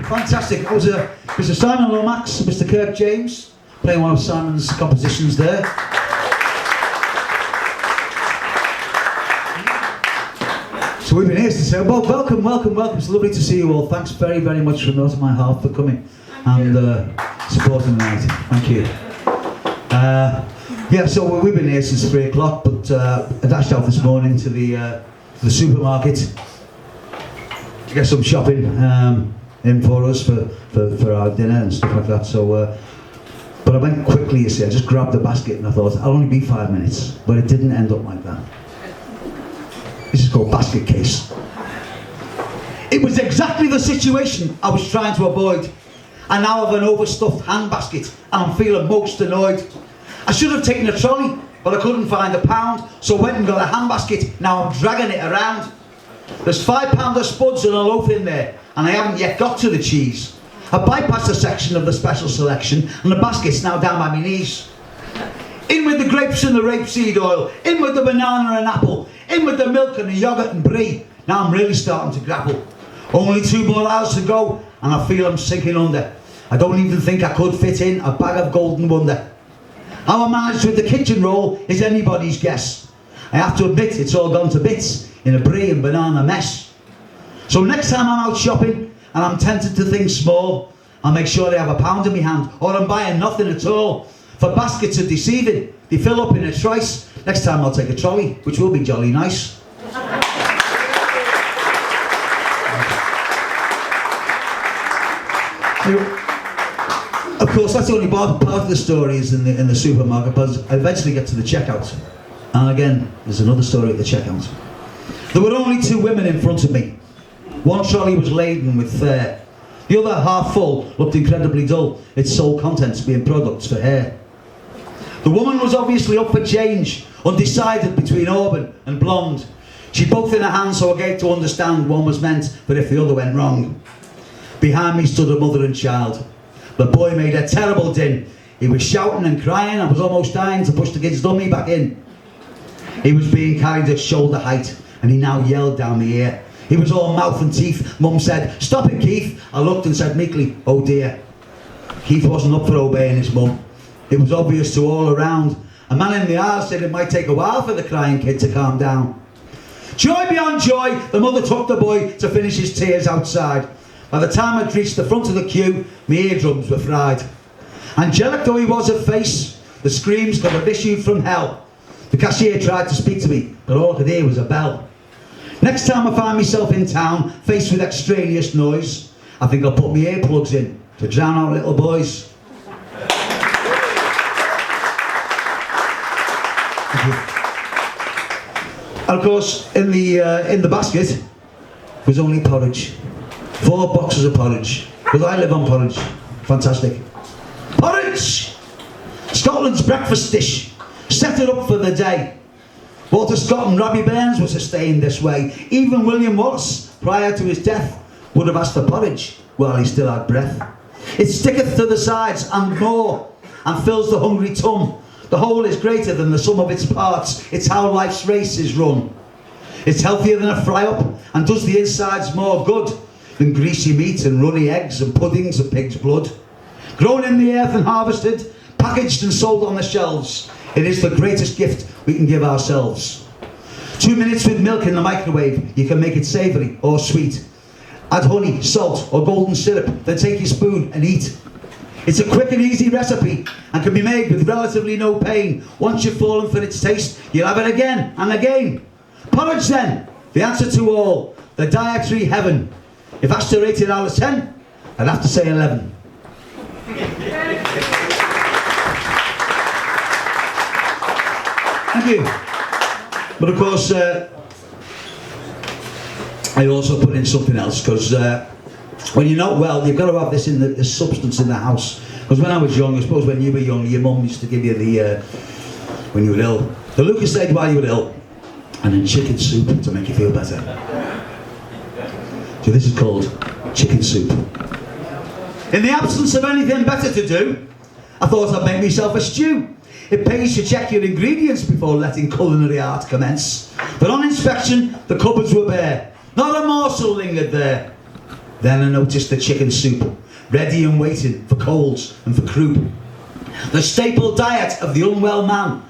Fantastic. That was Mr. Simon Lomax, Mr. Kirk James, playing one of Simon's compositions there. So we've been here to say, well, welcome. It's lovely to see you all. Thanks very, very much from the bottom of my heart for coming and supporting the night. Thank you. Yeah, so we've been here since 3 o'clock, but I dashed out this morning to the supermarket to get some shopping in for us for our dinner and stuff like that. So, but I went quickly, you see. I just grabbed the basket and I thought I'll only be 5 minutes, but it didn't end up like that. This is called basket case. It was exactly the situation I was trying to avoid. I now have an overstuffed hand basket and I'm feeling most annoyed. I should have taken a trolley, but I couldn't find £1, so I went and got a hand basket. Now I'm dragging it around. There's £5 of spuds and a loaf in there, and I haven't yet got to the cheese. I bypassed a section of the special selection, and the basket's now down by my knees. In with the grapes and the rapeseed oil, in with the banana and apple, in with the milk and the yoghurt and brie. Now I'm really starting to grapple. Only 2 more hours to go, and I feel I'm sinking under. I don't even think I could fit in a bag of Golden Wonder. How I managed with the kitchen roll is anybody's guess. I have to admit it's all gone to bits in a brie and banana mess. So next time I'm out shopping and I'm tempted to think small, I'll make sure they have £1 in my hand, or I'm buying nothing at all. For baskets are deceiving, they fill up in a trice. Next time I'll take a trolley, which will be jolly nice. Of course, that's only part of the story is in the supermarket, but I eventually get to the checkout. And again, there's another story at the checkout. There were only 2 women in front of me. One trolley was laden with fare. The other, half full, looked incredibly dull, its sole contents being products for hair. The woman was obviously up for change, undecided between auburn and blonde. She'd both in her hands, so I gave to understand one was meant, but if the other went wrong. Behind me stood a mother and child. The boy made a terrible din. He was shouting and crying and was almost dying to push the kid's dummy back in. He was being carried at shoulder height, and he now yelled down the ear. He was all mouth and teeth. Mum said, "Stop it, Keith." I looked and said meekly, "Oh dear." Keith wasn't up for obeying his mum. It was obvious to all around. A man in the aisle said it might take a while for the crying kid to calm down. Joy beyond joy, the mother took the boy to finish his tears outside. By the time I'd reached the front of the queue, my eardrums were fried. Angelic though he was of face, The screams could have issued from hell. The cashier tried to speak to me, but all I could hear was a bell. Next time I find myself in town, faced with extraneous noise, I think I'll put my earplugs in to drown out little boys. And of course, in the basket was only porridge. 4 boxes of porridge, because I live on porridge. Fantastic. Porridge! Scotland's breakfast dish. Set it up for the day. Walter Scott and Robbie Burns were sustained this way. Even William Wallace, prior to his death, would have asked for porridge while he still had breath. It sticketh to the sides and more, and fills the hungry tum. The whole is greater than the sum of its parts. It's how life's race is run. It's healthier than a fry-up, and does the insides more good than greasy meat and runny eggs and puddings of pig's blood. Grown in the earth and harvested, packaged and sold on the shelves, it is the greatest gift we can give ourselves. 2 minutes with milk in the microwave, you can make it savoury or sweet. Add honey, salt or golden syrup, then take your spoon and eat. It's a quick and easy recipe and can be made with relatively no pain. Once you've fallen for its taste, you'll have it again and again. Porridge then, the answer to all, the dietary heaven. If asked to rate it out of 10, I'd have to say 11. Thank you. But of course, I also put in something else, because when you're not well, you've got to have this in the substance in the house. Because when I was young, I suppose when you were young, your mum used to give you the, when you were ill, the Lucas aid while you were ill, and then chicken soup to make you feel better. So this is called chicken soup. In the absence of anything better to do, I thought I'd make myself a stew. It pays to check your ingredients before letting culinary art commence. But on inspection, the cupboards were bare. Not a morsel lingered there. Then I noticed the chicken soup, ready and waiting for colds and for croup. The staple diet of the unwell man,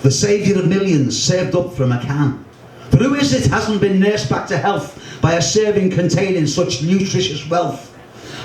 the saviour of millions served up from a can. For who is it hasn't been nursed back to health by a serving containing such nutritious wealth?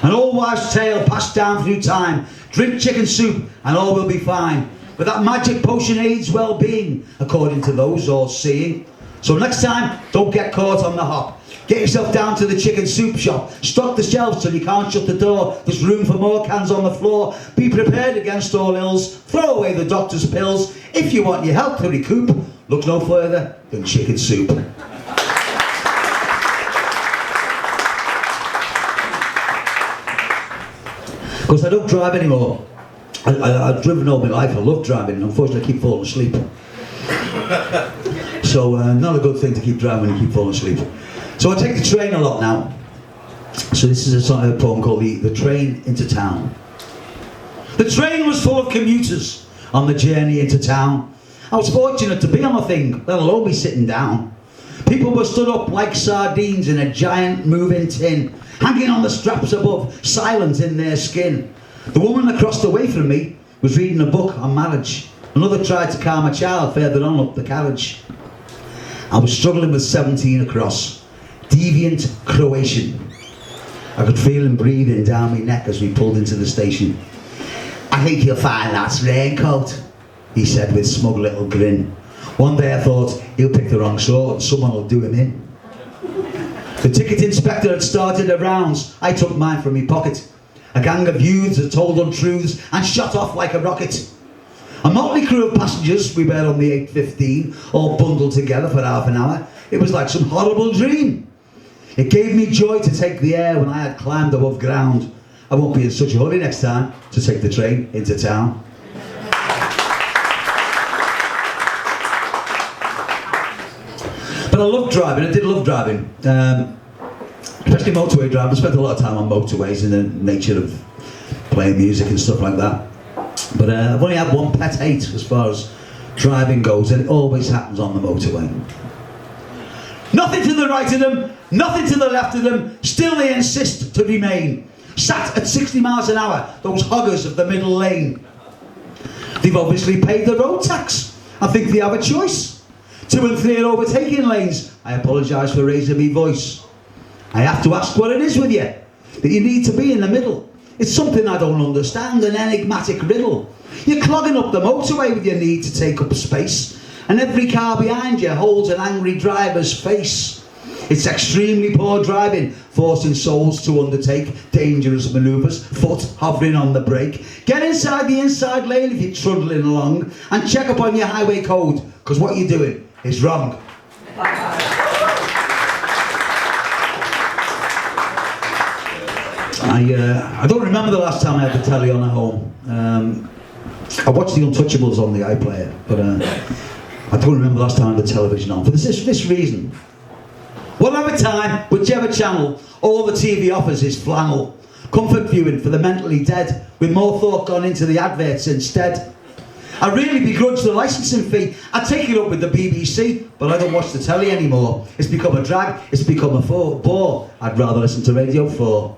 An old wives' tale passed down through time. Drink chicken soup and all will be fine. But that magic potion aids well-being, according to those all seeing. So next time, don't get caught on the hop. Get yourself down to the chicken soup shop. Stock the shelves till you can't shut the door. There's room for more cans on the floor. Be prepared against all ills. Throw away the doctor's pills. If you want your health to recoup, look no further than chicken soup. Because I don't drive anymore. I've driven all my life. I love driving. Unfortunately, I keep falling asleep. So not a good thing to keep driving and keep falling asleep. So I take the train a lot now. So this is a poem called the Train into Town. The train was full of commuters on the journey into town. I was fortunate to be on the thing, let alone be sitting down. People were stood up like sardines in a giant moving tin, hanging on the straps above, silent in their skin. The woman across the way from me was reading a book on marriage. Another tried to calm a child further on up the carriage. I was struggling with 17 across, deviant Croatian. I could feel him breathing down my neck as we pulled into the station. I think you'll find that's raincoat, he said with smug little grin. One day I thought, he'll pick the wrong sort and someone will do him in. The ticket inspector had started her rounds. I took mine from my pocket. A gang of youths had told untruths and shot off like a rocket. A motley crew of passengers, we were on the 8:15, all bundled together for half an hour. It was like some horrible dream. It gave me joy to take the air when I had climbed above ground. I won't be in such a hurry next time to take the train into town. But I love driving, I did love driving. Especially motorway driving. I spent a lot of time on motorways in the nature of playing music and stuff like that. But I've only had one pet hate as far as driving goes, and it always happens on the motorway. Nothing to the right of them, nothing to the left of them, still they insist to remain. Sat at 60 miles an hour, those hoggers of the middle lane. They've obviously paid the road tax. I think they have a choice. 2 and 3 are overtaking lanes. I apologise for raising my voice. I have to ask what it is with you, that you need to be in the middle. It's something I don't understand, an enigmatic riddle. You're clogging up the motorway with your need to take up space, and every car behind you holds an angry driver's face. It's extremely poor driving, forcing souls to undertake dangerous manoeuvres, foot hovering on the brake. Get inside the inside lane if you're trundling along, and check up on your highway code, because what you're doing is wrong. I don't remember the last time I had the telly on at home. I watched The Untouchables on the iPlayer, but I don't remember the last time I had the television on. For this reason. Whatever time, whichever channel, all the TV offers is flannel. Comfort viewing for the mentally dead, with more thought gone into the adverts instead. I really begrudge the licensing fee. I take it up with the BBC, but I don't watch the telly anymore. It's become a drag, it's become a bore. I'd rather listen to Radio 4.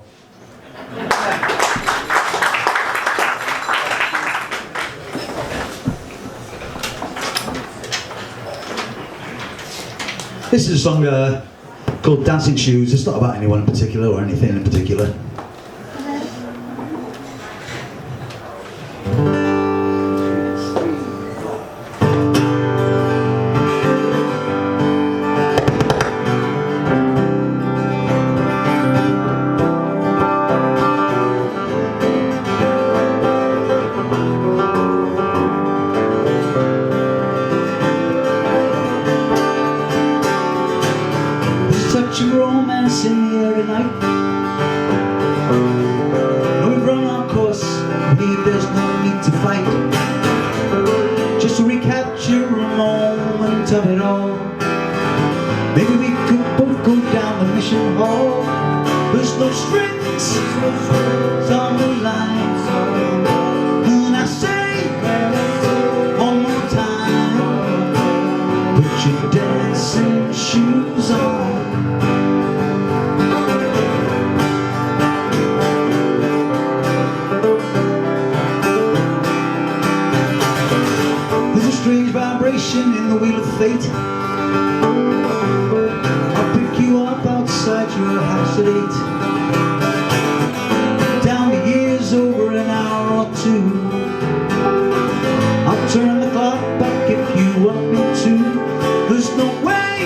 This is a song called Dancing Shoes. It's not about anyone in particular or anything in particular. Romance in the air tonight. No, we've run our course, believe there's no need to fight. Just to recapture a moment of it all. Maybe we could both go down the mission hall. There's no strings on the line. And I say one more time, put your dancing shoes on. Strange vibration in the wheel of fate. I'll pick you up outside your house at 8. Down the years over an hour or two. I'll turn the clock back if you want me to. There's no way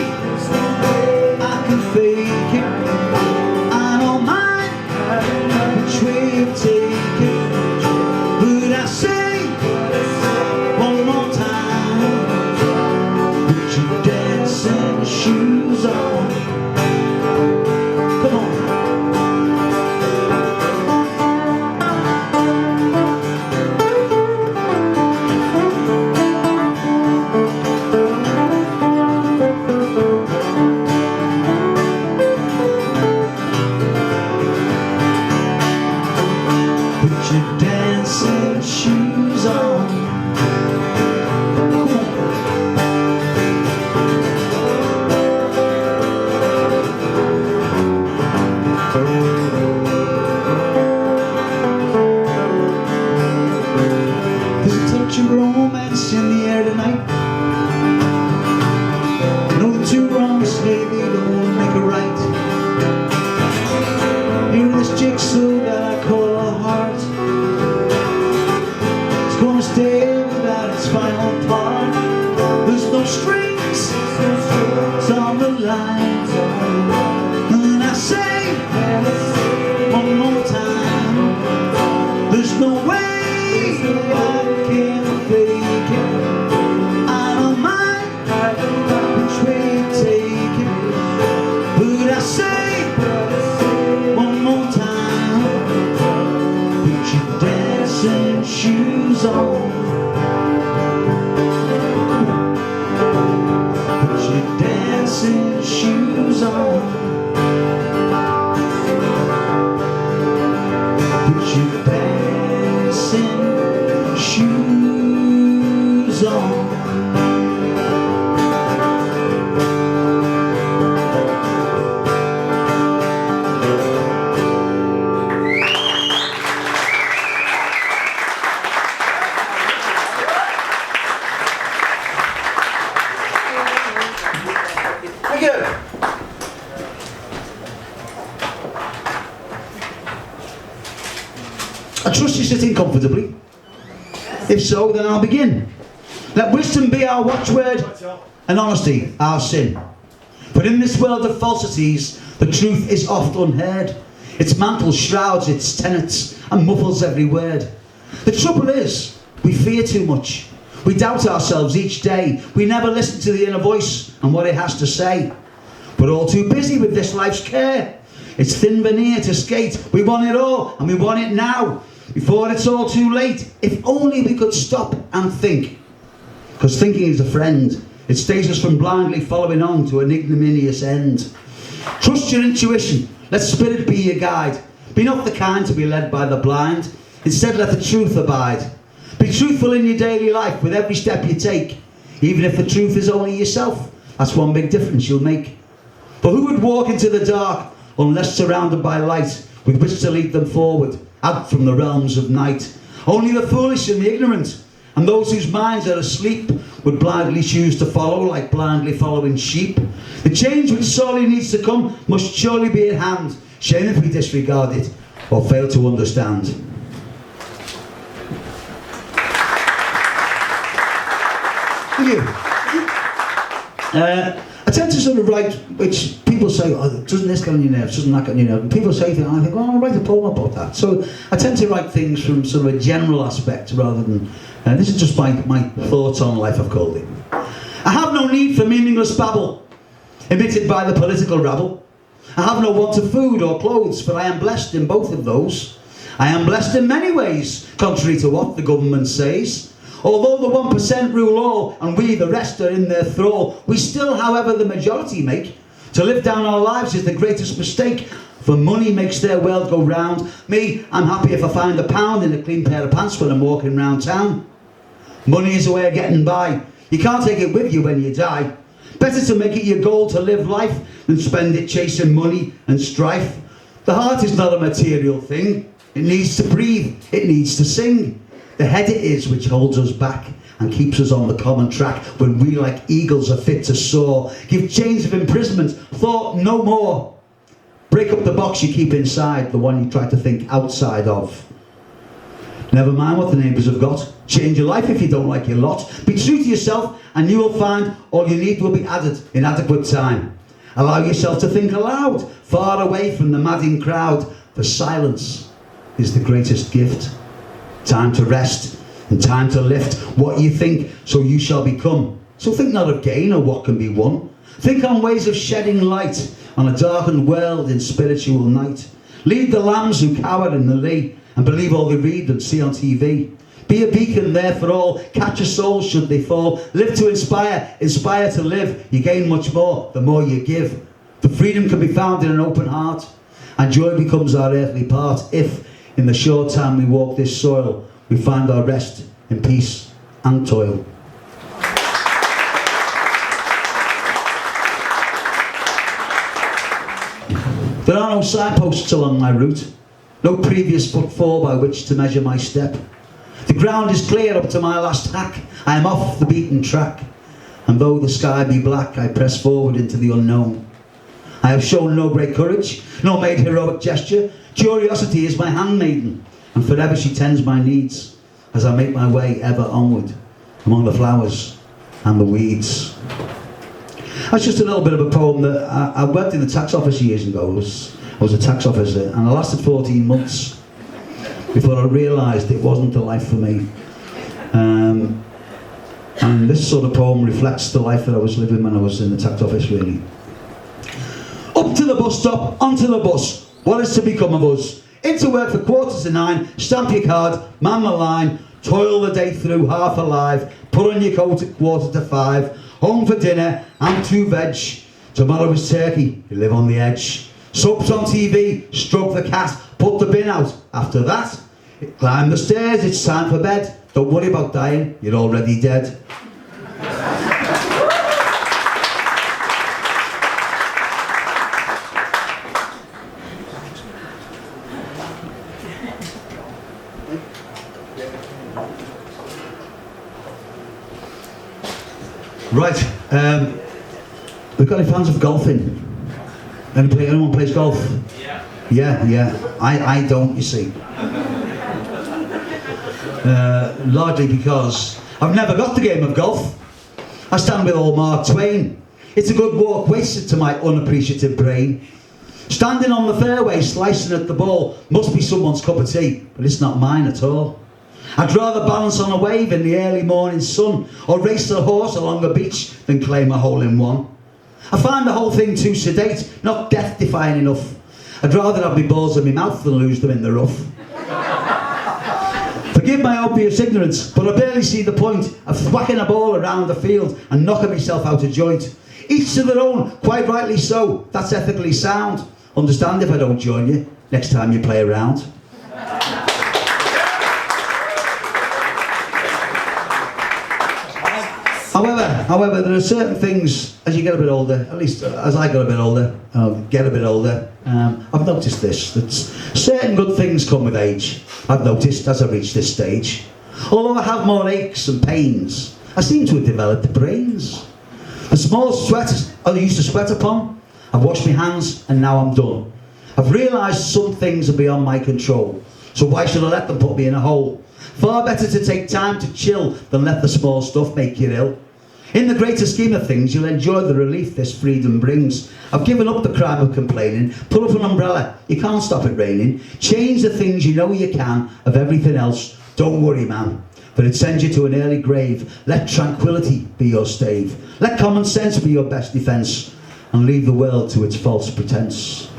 I can fake it. I don't mind which way you take it, but I say one more time, shoes on. Come on. Put your dancing shoes on. Romance in the air tonight. No two wrongs, hey, they don't make a right. Here in this jigsaw that I call a heart, it's gonna stay without its final part. There's no strings, it's on the line. And I say one more time, there's no way I can fake it. I don't mind which way you take it, but I say one more time, put your dancing shoes on. Put your dancing shoes on. Put your dancing shoes on. Thank you. trust you're sitting comfortably. If so, then I'll begin. Let wisdom be our watchword, and honesty our sin. But in this world of falsities, the truth is oft unheard. Its mantle shrouds its tenets and muffles every word. The trouble is, we fear too much. We doubt ourselves each day. We never listen to the inner voice and what it has to say. We're all too busy with this life's care. It's thin veneer to skate. We want it all, and we want it now, before it's all too late. If only we could stop and think. Because thinking is a friend. It stays us from blindly following on to an ignominious end. Trust your intuition. Let spirit be your guide. Be not the kind to be led by the blind. Instead, let the truth abide. Be truthful in your daily life with every step you take. Even if the truth is only yourself. That's one big difference you'll make. For who would walk into the dark unless surrounded by light with which to lead them forward, out from the realms of night? Only the foolish and the ignorant, and those whose minds are asleep, would blindly choose to follow, like blindly following sheep. The change which sorely needs to come must surely be at hand. Shame if we disregard it or fail to understand. Thank you. I tend to sort of write, which people say, oh, doesn't this get on your nerves, doesn't that get on your nerves? And people say things, and I think, well, I'll write a poem about that. So I tend to write things from sort of a general aspect rather than, this is just my thoughts on life, I've called it. I have no need for meaningless babble, emitted by the political rabble. I have no want of food or clothes, for I am blessed in both of those. I am blessed in many ways, contrary to what the government says. Although the 1% rule all, and we the rest are in their thrall, we still, however, the majority make. To live down our lives is the greatest mistake, for money makes their world go round. Me, I'm happy if I find £1 in a clean pair of pants when I'm walking round town. Money is a way of getting by. You can't take it with you when you die. Better to make it your goal to live life than spend it chasing money and strife. The heart is not a material thing. It needs to breathe. It needs to sing. The head it is which holds us back and keeps us on the common track when we like eagles are fit to soar. Give chains of imprisonment, thought no more. Break up the box you keep inside, the one you try to think outside of. Never mind what the neighbours have got. Change your life if you don't like your lot. Be true to yourself and you will find all you need will be added in adequate time. Allow yourself to think aloud, far away from the madding crowd. For silence is the greatest gift. Time to rest and time to lift what you think, so you shall become. So think not of gain or what can be won. Think on ways of shedding light on a darkened world in spiritual night. Lead the lambs who cower in the lee and believe all they read and see on TV. Be a beacon there for all. Catch a soul should they fall. Live to inspire, inspire to live. You gain much more the more you give. The freedom can be found in an open heart, and joy becomes our earthly part if, in the short time we walk this soil, we find our rest in peace and toil. There are no signposts along my route, no previous footfall by which to measure my step. The ground is clear up to my last hack. I am off the beaten track, and though the sky be black, I press forward into the unknown. I have shown no great courage, nor made heroic gesture. Curiosity is my handmaiden, and forever she tends my needs as I make my way ever onward among the flowers and the weeds. That's just a little bit of a poem that I worked in the tax office years ago. I was a tax officer, and I lasted 14 months before I realised it wasn't the life for me. And this sort of poem reflects the life that I was living when I was in the tax office, really. Up to the bus stop, onto the bus. What is to become of us? Into work for 8:45, stamp your card, man the line, toil the day through half alive, put on your coat at 4:45, home for dinner and 2 veg. Tomorrow is turkey, you live on the edge. Soaps on TV, stroke the cat, put the bin out. After that, climb the stairs, it's time for bed. Don't worry about dying, you're already dead. Right, we've got any fans of golfing? Anyone plays golf? Yeah. Yeah, I don't, you see. largely because I've never got the game of golf. I stand with old Mark Twain. It's a good walk wasted to my unappreciative brain. Standing on the fairway, slicing at the ball, must be someone's cup of tea, but it's not mine at all. I'd rather balance on a wave in the early morning sun, or race a horse along a beach than claim a hole-in-one. I find the whole thing too sedate, not death-defying enough. I'd rather have my balls in my mouth than lose them in the rough. Forgive my obvious ignorance, but I barely see the point of thwacking a ball around the field and knocking myself out of joint. Each to their own, quite rightly so, that's ethically sound. Understand if I don't join you next time you play around. However, there are certain things, as you get a bit older, at least as I got a bit older, I've noticed this, that certain good things come with age. I've noticed as I reach this stage. Although I have more aches and pains, I seem to have developed brains. The small sweat I used to sweat upon, I've washed my hands and now I'm done. I've realised some things are beyond my control, so why should I let them put me in a hole? Far better to take time to chill than let the small stuff make you ill. In the greater scheme of things, you'll enjoy the relief this freedom brings. I've given up the crime of complaining. Pull up an umbrella, you can't stop it raining. Change the things you know you can, of everything else, don't worry man, for it sends you to an early grave. Let tranquility be your stave. Let common sense be your best defence, and leave the world to its false pretence.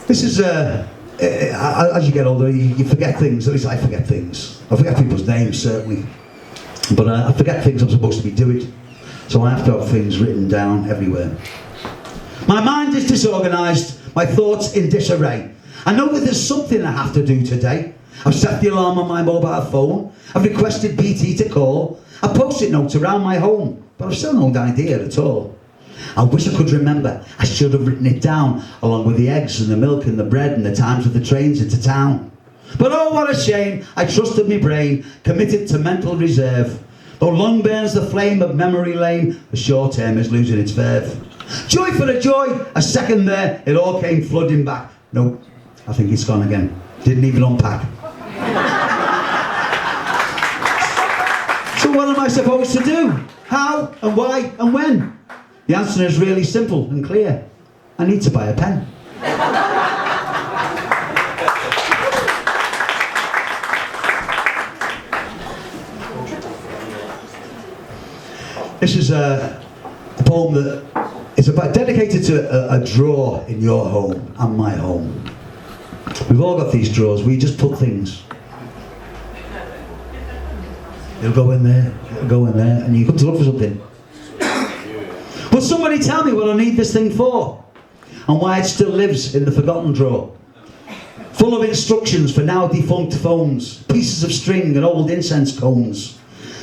This is, as you get older, you forget things, at least I forget things. I forget people's names, certainly. But I forget things I'm supposed to be doing. So I have to have things written down everywhere. My mind is disorganised, my thoughts in disarray. I know that there's something I have to do today. I've set the alarm on my mobile phone. I've requested BT to call. I've post-it notes around my home, but I've still no idea at all. I wish I could remember. I should have written it down, along with the eggs and the milk and the bread and the times of the trains into town. But oh, what a shame, I trusted my brain, committed to mental reserve. Though long burns the flame of memory lane, the short term is losing its verve. Joy for a joy, a second there, it all came flooding back. Nope, I think it's gone again. Didn't even unpack. So what am I supposed to do? How and why and when? The answer is really simple and clear. I need to buy a pen. This is a poem that is dedicated to a drawer in your home and my home. We've all got these drawers where you just put things. It'll go in there, and you come to look for something. Will somebody tell me what I need this thing for? And why it still lives in the forgotten drawer? Full of instructions for now defunct phones, pieces of string and old incense cones.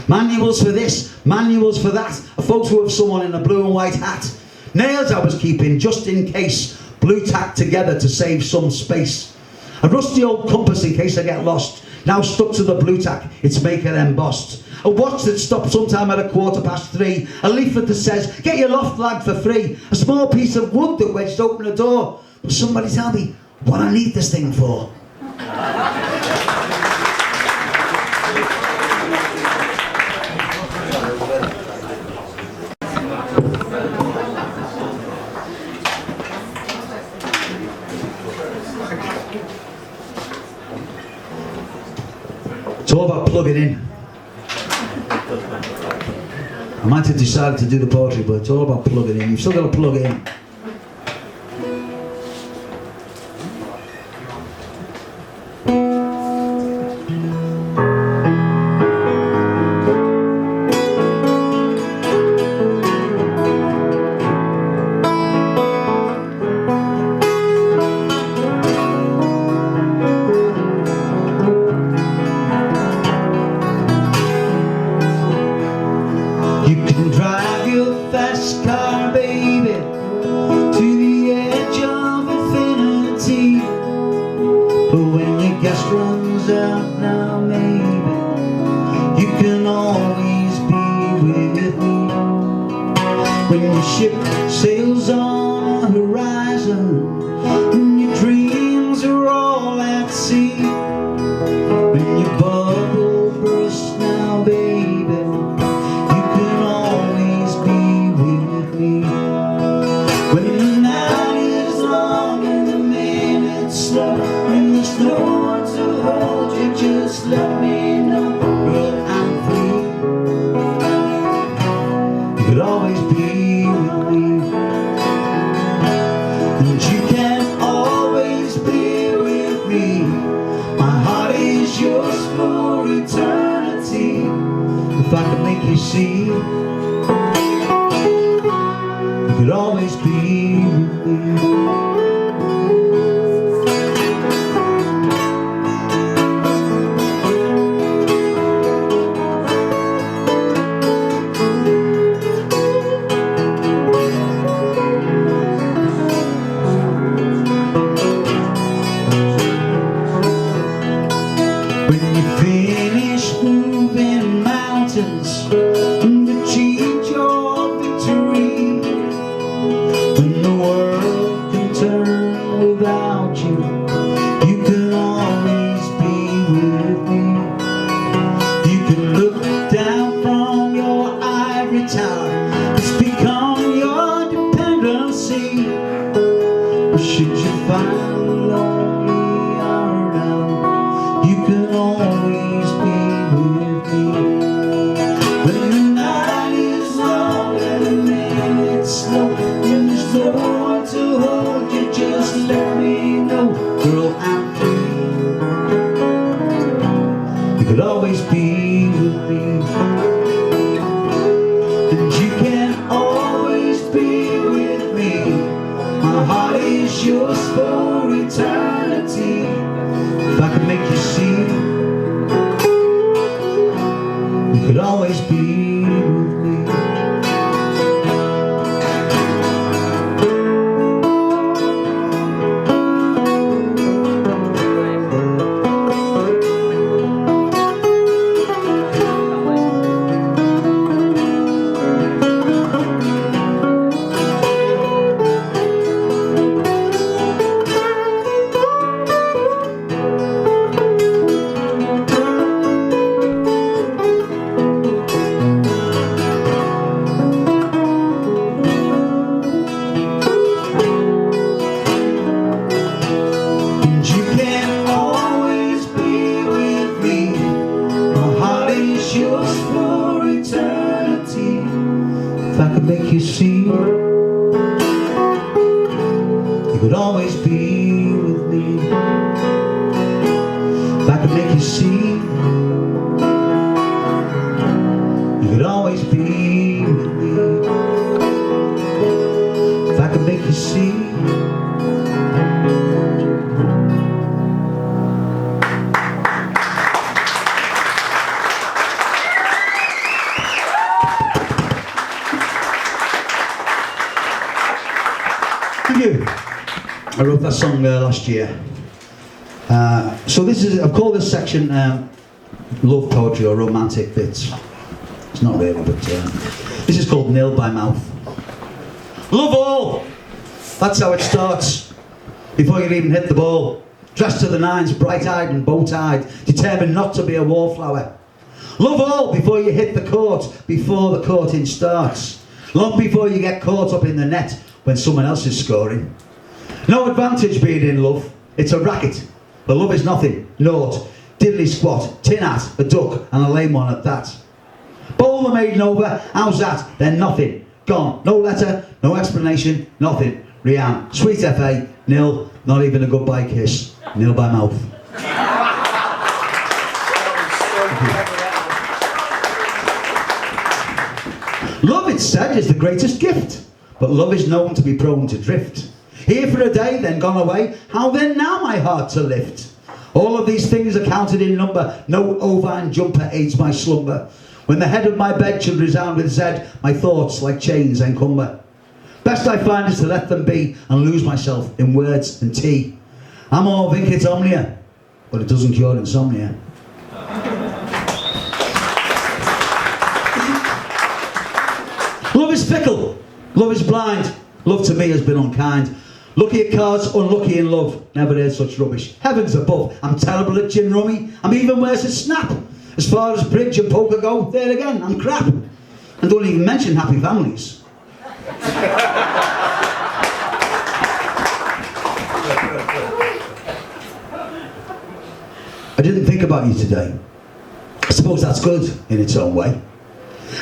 Manuals for this, manuals for that, a photo of someone in a blue and white hat. Nails I was keeping just in case, blue tacked together to save some space. A rusty old compass in case I get lost, now stuck to the blue tack, its maker embossed. A watch that stopped sometime at 3:15. A leaflet that says, get your loft flag for free. A small piece of wood that wedged open a door. Will somebody tell me what I need this thing for? It's all about plugging in. I might have decided to do the poetry, but it's all about plugging in. You've still got to plug in. see you could always be with me. When you finish moving mountains and achieve your victory, when the world can turn without you, you can always be with me. You can look down from your ivory tower, it's become your dependency. But should you find lonely around, you can always be with me. When the night is long and the minutes slow, and there's no one to hold you, just let me know, girl, I'm free. You could always be with me, and you can always be with me. My heart is yours for eternity. If I could make you see, you could always be with me. And you can always be with me. My heart is yours for eternity. If I could make you see, you could always be with me. If I could make you see, you could always be with me. If I could make you see. Thank you. I wrote that song last year. So this is, I've called this section love poetry or romantic bits. It's not really, but this is called Nil by Mouth. Love all! That's how it starts. Before you even hit the ball. Dressed to the nines, bright-eyed and bow-tied, determined not to be a wallflower. Love all before you hit the court, before the courting starts. Long before you get caught up in the net when someone else is scoring. No advantage being in love, it's a racket. But love is nothing, naught, diddly squat, tin hat, a duck, and a lame one at that. Bowl the maiden over, how's that? Then nothing, gone. No letter, no explanation, nothing. Rianne, sweet FA, nil, not even a goodbye kiss. Nil by mouth. Love, it's said, is the greatest gift, but love is known to be prone to drift. Here for a day, then gone away, how then now my heart to lift? All of these things are counted in number, no ovine jumper aids my slumber. When the head of my bed should resound with Z, my thoughts like chains encumber. Best I find is to let them be, and lose myself in words and tea. I'm all vincit omnia, but it doesn't cure insomnia. Love is fickle, love is blind, love to me has been unkind. Lucky at cards, unlucky in love, never heard such rubbish. Heavens above, I'm terrible at gin rummy, I'm even worse at snap. As far as bridge and poker go, there again, I'm crap. And don't even mention happy families. I didn't think about you today. I suppose that's good in its own way.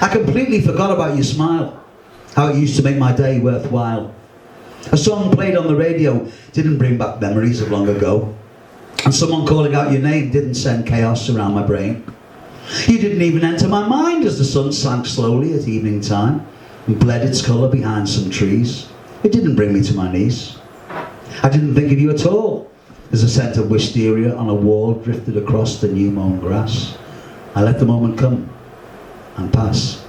I completely forgot about your smile, how it used to make my day worthwhile. A song played on the radio didn't bring back memories of long ago. And someone calling out your name didn't send chaos around my brain. You didn't even enter my mind as the sun sank slowly at evening time and bled its colour behind some trees. It didn't bring me to my knees. I didn't think of you at all as a scent of wisteria on a wall drifted across the new mown grass. I let the moment come and pass.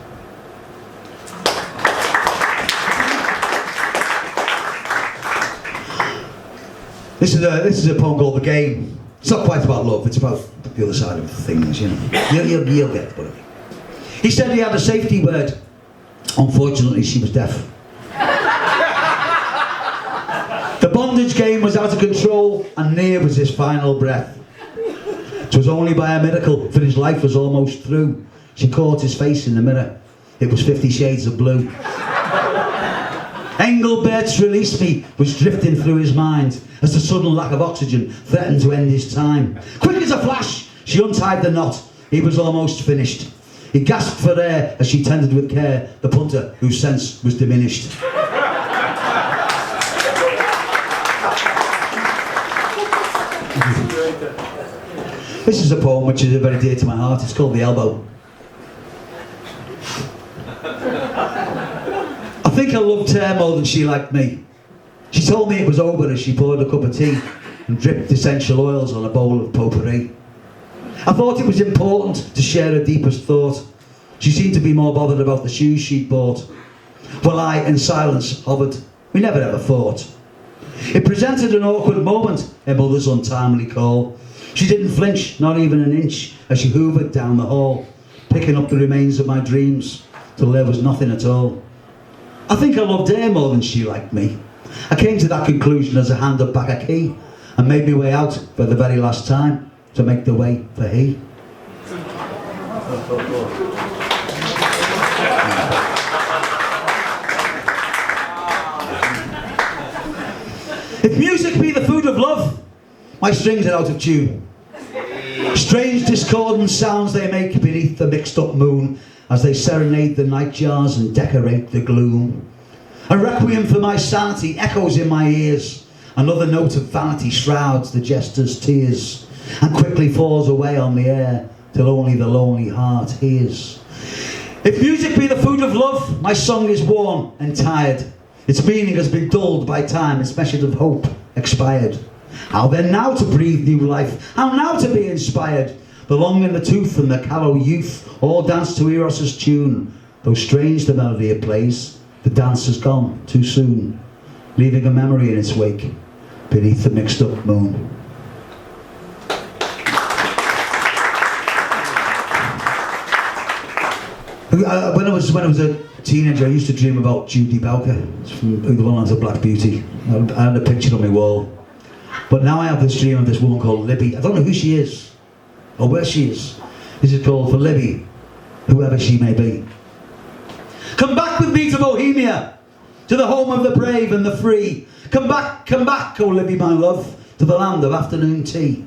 This is a poem called The Game. It's not quite about love, it's about the other side of things, you know. You'll get what I mean. He said he had a safety word. Unfortunately, she was deaf. The bondage game was out of control, and near was his final breath. 'Twas only by a miracle, for his life was almost through. She caught his face in the mirror. It was 50 shades of blue. Engelbert's release me was drifting through his mind as the sudden lack of oxygen threatened to end his time. Quick as a flash, she untied the knot. He was almost finished. He gasped for air as she tended with care the punter whose sense was diminished. This is a poem which is very dear to my heart. It's called The Elbow. I think I loved her more than she liked me. She told me it was over as she poured a cup of tea and dripped essential oils on a bowl of potpourri. I thought it was important to share her deepest thought. She seemed to be more bothered about the shoes she'd bought, while I, in silence, hovered. We never ever fought. It presented an awkward moment, her mother's untimely call. She didn't flinch, not even an inch, as she hoovered down the hall, picking up the remains of my dreams, till there was nothing at all. I think I loved her more than she liked me. I came to that conclusion as I handed back a key and made my way out for the very last time to make the way for he. If music be the food of love, my strings are out of tune. Strange discordant sounds they make beneath the mixed up moon as they serenade the nightjars and decorate the gloom. A requiem for my sanity echoes in my ears. Another note of vanity shrouds the jester's tears and quickly falls away on the air till only the lonely heart hears. If music be the food of love, my song is worn and tired. Its meaning has been dulled by time, its measure of hope expired. How then now to breathe new life? How now to be inspired? The long in the tooth and the callow youth all dance to Eros's tune. Though strange the melody it plays, the dance has gone too soon, leaving a memory in its wake beneath the mixed up moon. When I was a teenager, I used to dream about Judy Bowker from the one that's a Black Beauty. I had a picture on my wall. But now I have this dream of this woman called Libby. I don't know who she is or where she is. This is called For Libby, whoever she may be. Come back with me to Bohemia, to the home of the brave and the free. Come back, oh Libby, my love, to the land of afternoon tea.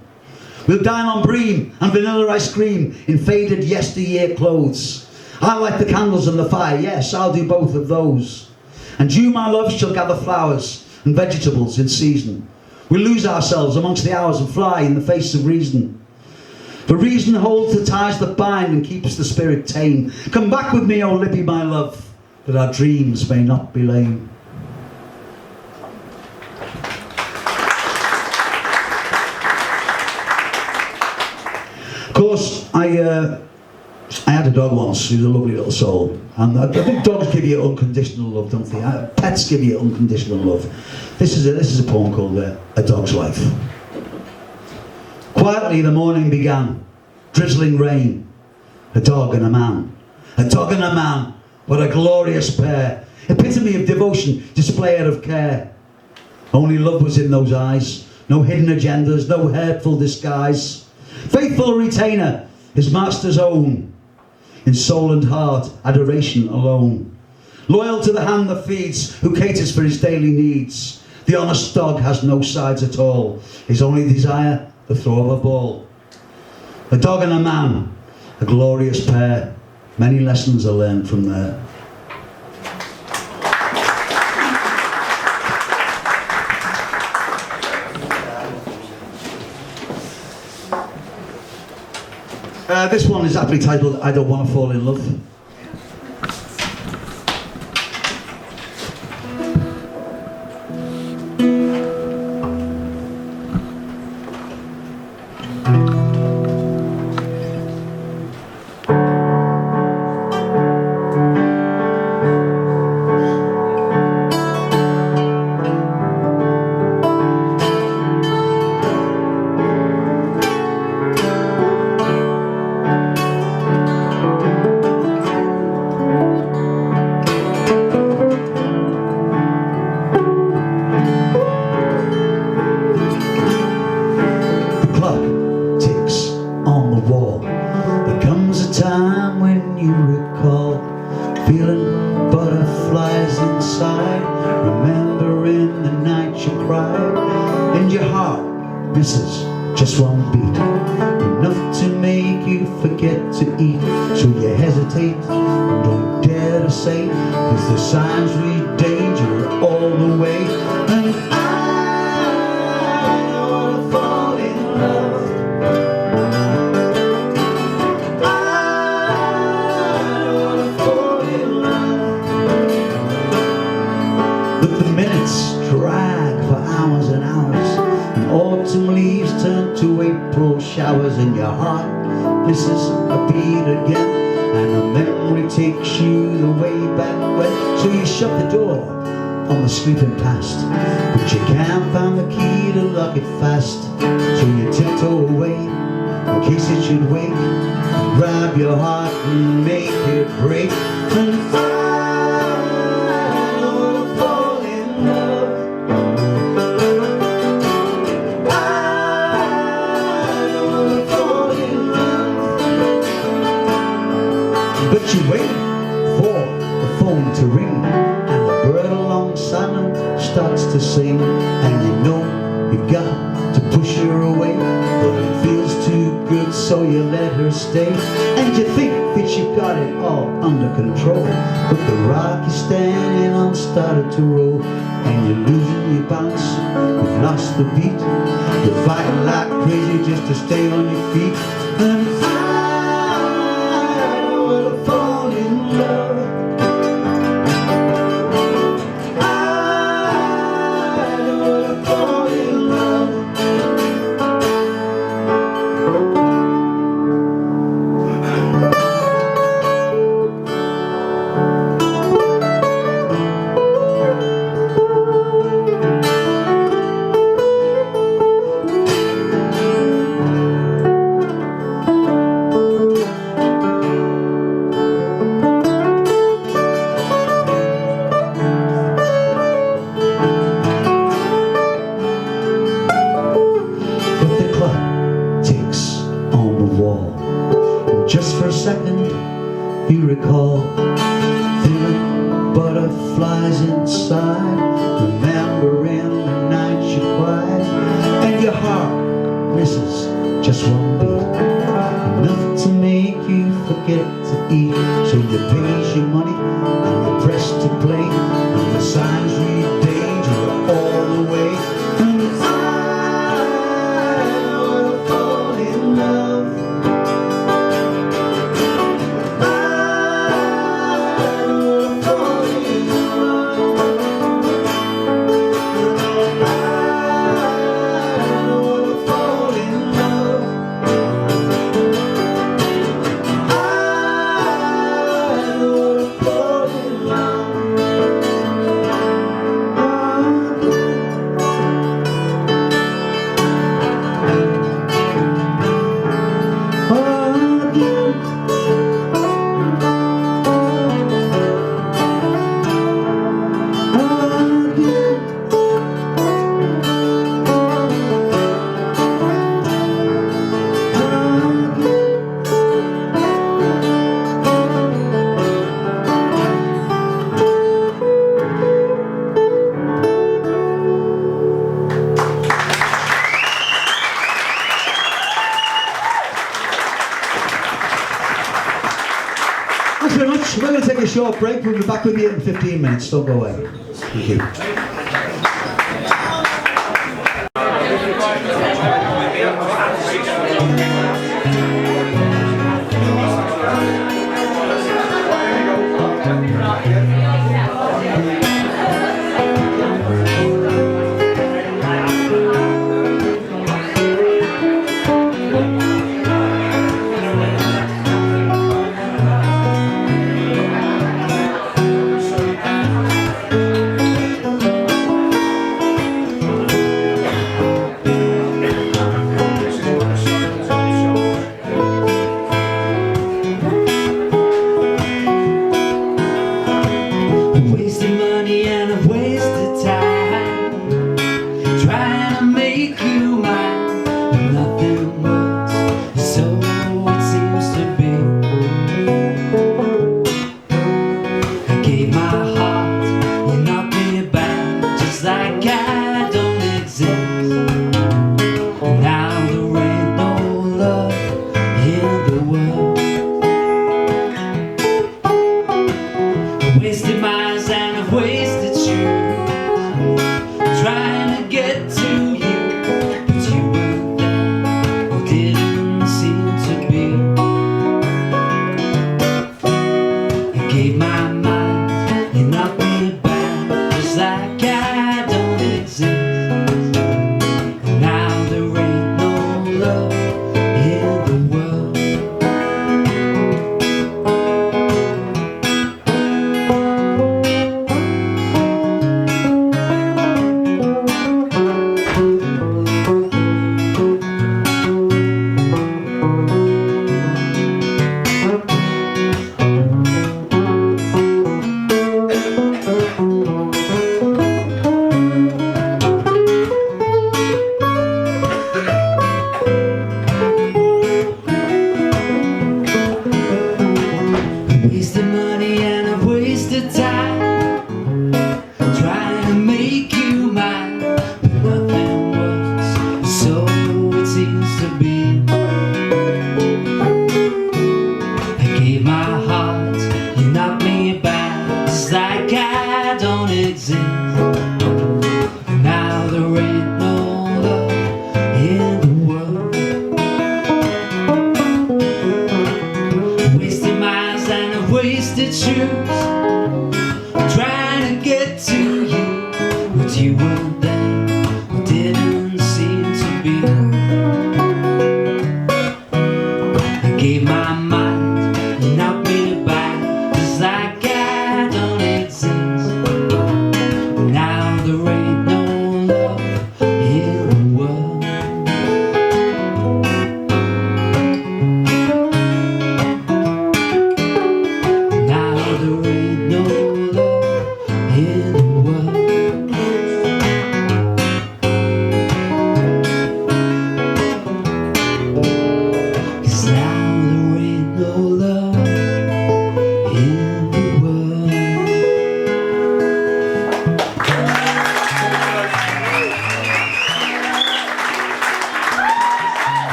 We'll dine on bream and vanilla ice cream in faded yesteryear clothes. I light the candles and the fire, yes, I'll do both of those. And you, my love, shall gather flowers and vegetables in season. We'll lose ourselves amongst the hours and fly in the face of reason. For reason holds the ties that bind and keeps the spirit tame. Come back with me, O Libby, my love, that our dreams may not be lame. Of course, I had a dog once who was a lovely little soul, and I think dogs give you unconditional love, don't they? Pets give you unconditional love. This is a poem called A Dog's Life. Quietly the morning began, drizzling rain, a dog and a man. A dog and a man, what a glorious pair, epitome of devotion, displayer of care. Only love was in those eyes, no hidden agendas, no hurtful disguise. Faithful retainer, his master's own, in soul and heart, adoration alone. Loyal to the hand that feeds, who caters for his daily needs. The honest dog has no sides at all, his only desire, the throw of a ball. A dog and a man, a glorious pair, many lessons are learned from there. This one is aptly titled I Don't Want to Fall in Love. Just one beat, enough to make you forget to eat. So you hesitate and don't dare to say, 'cause the signs read danger all the way. And I don't wanna fall in love. I don't wanna fall in love. But the minutes drag for hours and hours. Autumn leaves turn to April showers, and your heart misses a beat again, and a memory takes you the way back when. So you shut the door on the sleeping past, but you can't find the key to lock it fast. So you tiptoe away in case it should wake, and grab your heart and make it break. And I don't wanna fall in love. But you wait for the phone to ring, and the bird along silent starts to sing, and you know you've got to push her away, but it feels too good, so you let her stay. And you think that you've got it all under control, but the rock you're standing on started to roll, and you're losing your balance, you've lost the beat, you're fighting like crazy just to stay on your feet. And just for a second, you recall feeling butterflies inside, remembering the night you cried, and your heart misses just one beat, enough to make you forget to eat. So you pays your money and you press to play, and the signs read danger all the way. And I wanna fall in love. Thanks very much. We're going to take a short break. We'll be back with you in 15 minutes. Don't go away. Thank you. 'cause you weren't there, didn't seem to be. I gave my mind, you knocked me back, 'cause like I don't exist. Now there ain't no love in the world. Now there ain't no love in the world. 'Cause now there ain't no love in the world.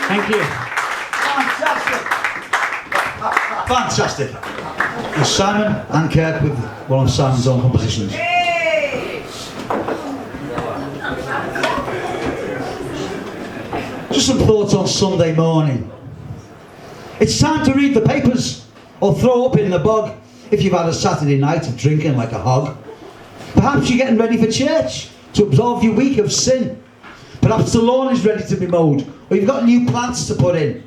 Thank you. Fantastic! Fantastic! It's Simon and Kirk with one of Simon's own compositions. Just some thoughts on Sunday morning. It's time to read the papers or throw up in the bog if you've had a Saturday night of drinking like a hog. Perhaps you're getting ready for church to absolve your week of sin. Perhaps the lawn is ready to be mowed, or you've got new plants to put in.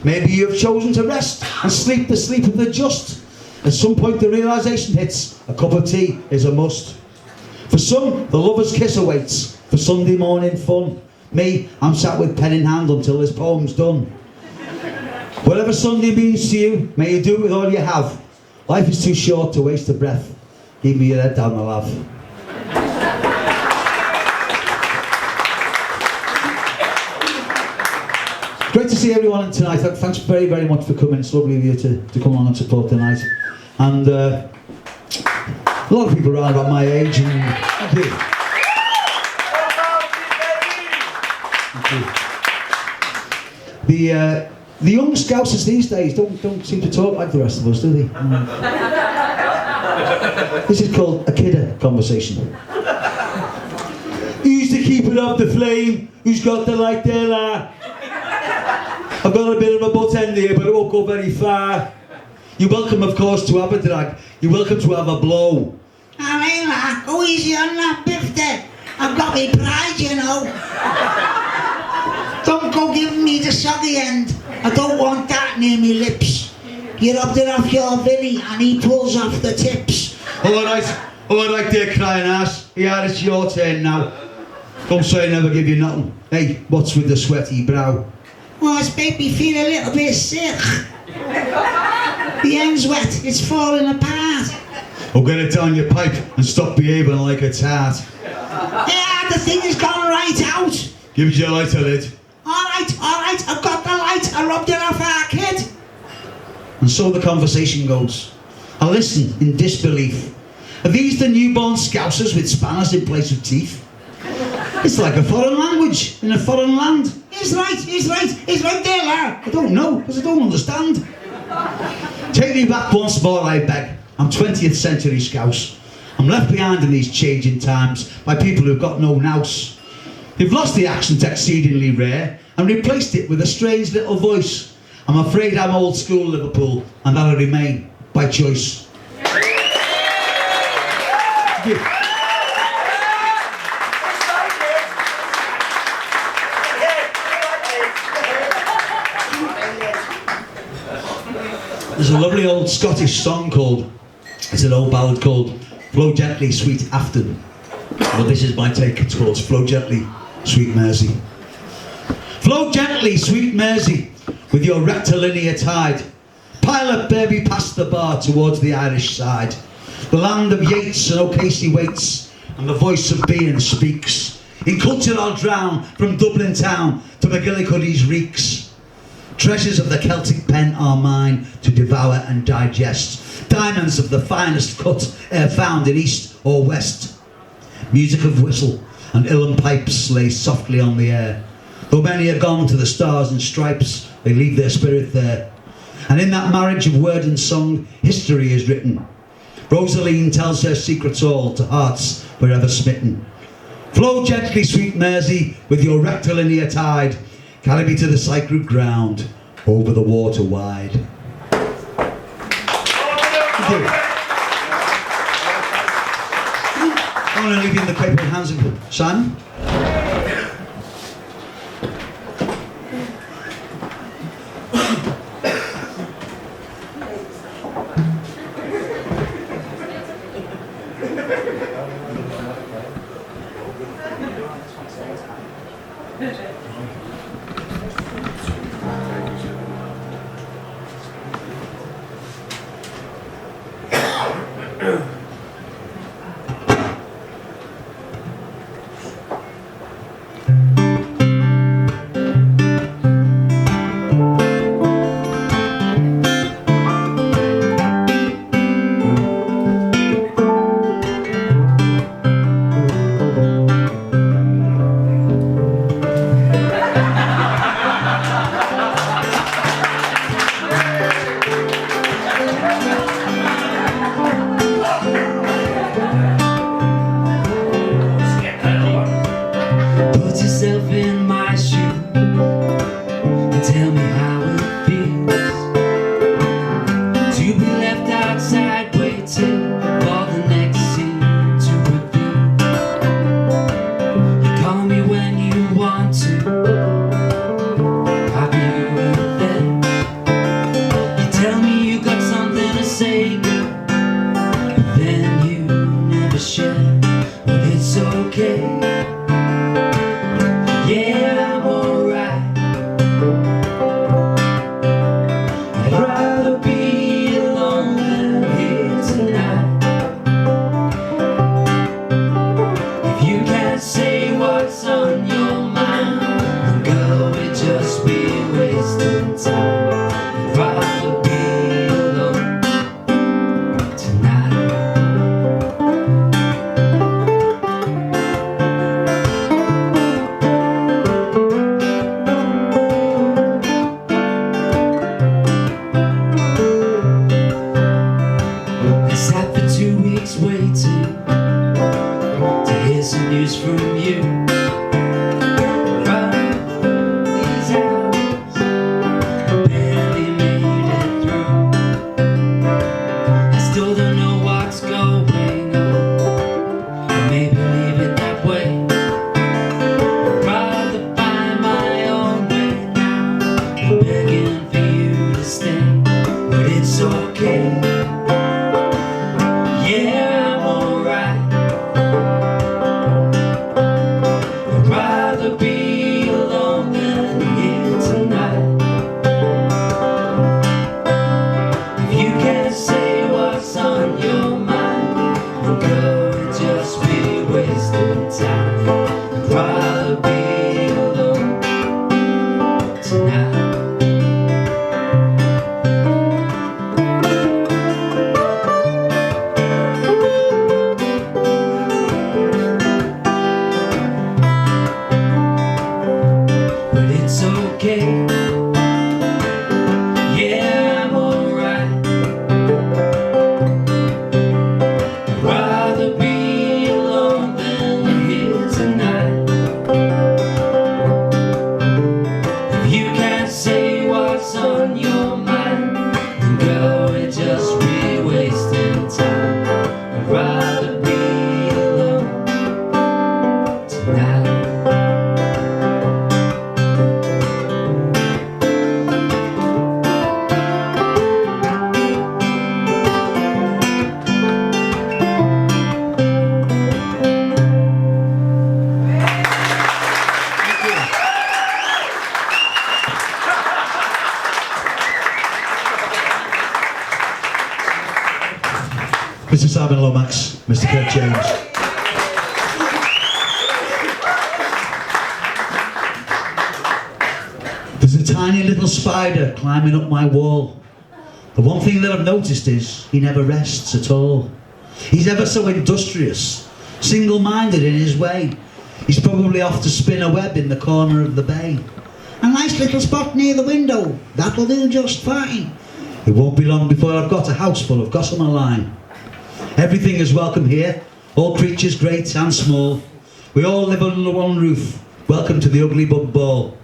Maybe you've chosen to rest and sleep the sleep of the just. At some point the realisation hits, a cup of tea is a must. For some, the lover's kiss awaits for Sunday morning fun. Me, I'm sat with pen in hand until this poem's done. Whatever Sunday means to you, may you do it with all you have. Life is too short to waste a breath. Give me your head down the lav. Great to see everyone tonight. Thanks very, very much for coming. It's lovely of you to come on and support tonight. And a lot of people around about my age. And thank you. Thank you. The young Scousers these days don't seem to talk like the rest of us, do they? This is called a kidder conversation. Who's the keeper of the flame? Who's got the light there, lad? I've got a bit of a butt end here, but it won't go very far. You're welcome, of course, to have a drag. You're welcome to have a blow. I mean, like, go easy on that biff there. I've got me pride, you know. Don't go giving me the soggy end. I don't want that near me lips. You rubbed it off your Vinny and he pulls off the tips. All right there, crying ass. Yeah, it's your turn now. Don't say I never give you nothing. Hey, what's with the sweaty brow? Well, it's made me feel a little bit sick. The end's wet, it's falling apart. Oh, get it down your pipe and stop behaving like a tart. Yeah, the thing has gone right out. Give us your lighter lid. Alright, I've got the light. I rubbed it off our kid. And so the conversation goes. I listen in disbelief. Are these the newborn Scousers with spanners in place of teeth? It's like a foreign language in a foreign land. He's right there, lad. I don't know, because I don't understand. Take me back once more, I beg. I'm 20th century Scouse. I'm left behind in these changing times by people who've got no nous. They've lost the accent exceedingly rare and replaced it with a strange little voice. I'm afraid I'm old school Liverpool, and that'll remain by choice. Thank you. There's a lovely old Scottish song it's an old ballad called Flow Gently, Sweet Afton. Well, this is my take. It's called Flow Gently, Sweet Mersey. Flow gently, sweet Mersey, with your rectilinear tide. Pile up, baby, past the bar towards the Irish side. The land of Yeats and O'Casey waits, and the voice of being speaks. In culture I'll drown, from Dublin town to McGillicuddy's reeks. Treasures of the Celtic pen are mine to devour and digest. Diamonds of the finest cut e'er found in east or west. Music of whistle and uilleann pipes lay softly on the air. Though many are gone to the stars and stripes, they leave their spirit there. And in that marriage of word and song, history is written. Rosaline tells her secrets all to hearts wherever smitten. Flow gently, sweet Mersey, with your rectilinear tide. Carry me to the sacred ground, over the water wide. Thank you. want to leave you in the capable hands of Simon. Mr. Simon Lomax, Mr. Kirk James. There's a tiny little spider climbing up my wall. The one thing that I've noticed is he never rests at all. He's ever so industrious, single-minded in his way. He's probably off to spin a web in the corner of the bay. A nice little spot near the window, that'll do just fine. It won't be long before I've got a house full of gossamer line. Everything is welcome here, all creatures great and small. We all live under one roof. Welcome to the Ugly Bug Ball.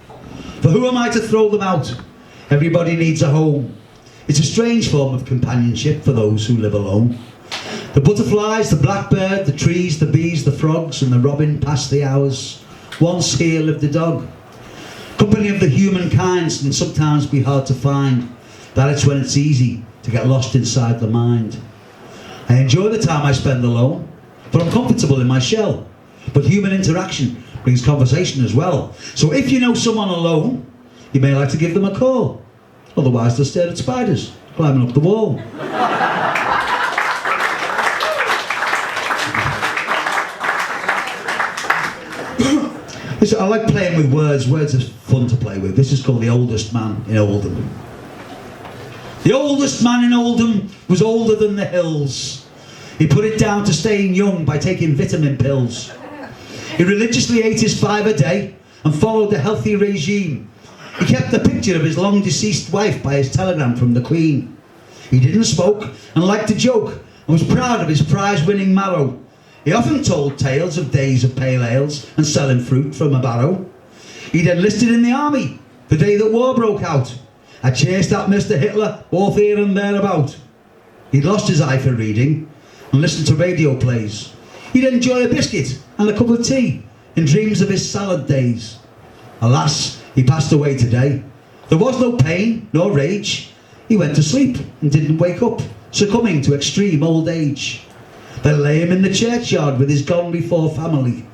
For who am I to throw them out? Everybody needs a home. It's a strange form of companionship for those who live alone. The butterflies, the blackbird, the trees, the bees, the frogs, and the robin passed the hours. Once here lived a dog. Company of the humankind can sometimes be hard to find. That it's when it's easy to get lost inside the mind. I enjoy the time I spend alone, but I'm comfortable in my shell. But human interaction brings conversation as well. So if you know someone alone, you may like to give them a call. Otherwise they'll stare at spiders climbing up the wall. Listen, I like playing with words. Words are fun to play with. This is called The Oldest Man in Oldham. The oldest man in Oldham was older than the hills. He put it down to staying young by taking vitamin pills. He religiously ate his 5 a day and followed a healthy regime. He kept a picture of his long deceased wife by his telegram from the Queen. He didn't smoke and liked to joke and was proud of his prize-winning marrow. He often told tales of days of pale ales and selling fruit from a barrow. He'd enlisted in the army the day that war broke out. I chased that Mr. Hitler both here and thereabout. He'd lost his eye for reading and listened to radio plays. He'd enjoy a biscuit and a cup of tea in dreams of his salad days. Alas, he passed away today. There was no pain, no rage. He went to sleep and didn't wake up, succumbing to extreme old age. They lay him in the churchyard with his gone-before family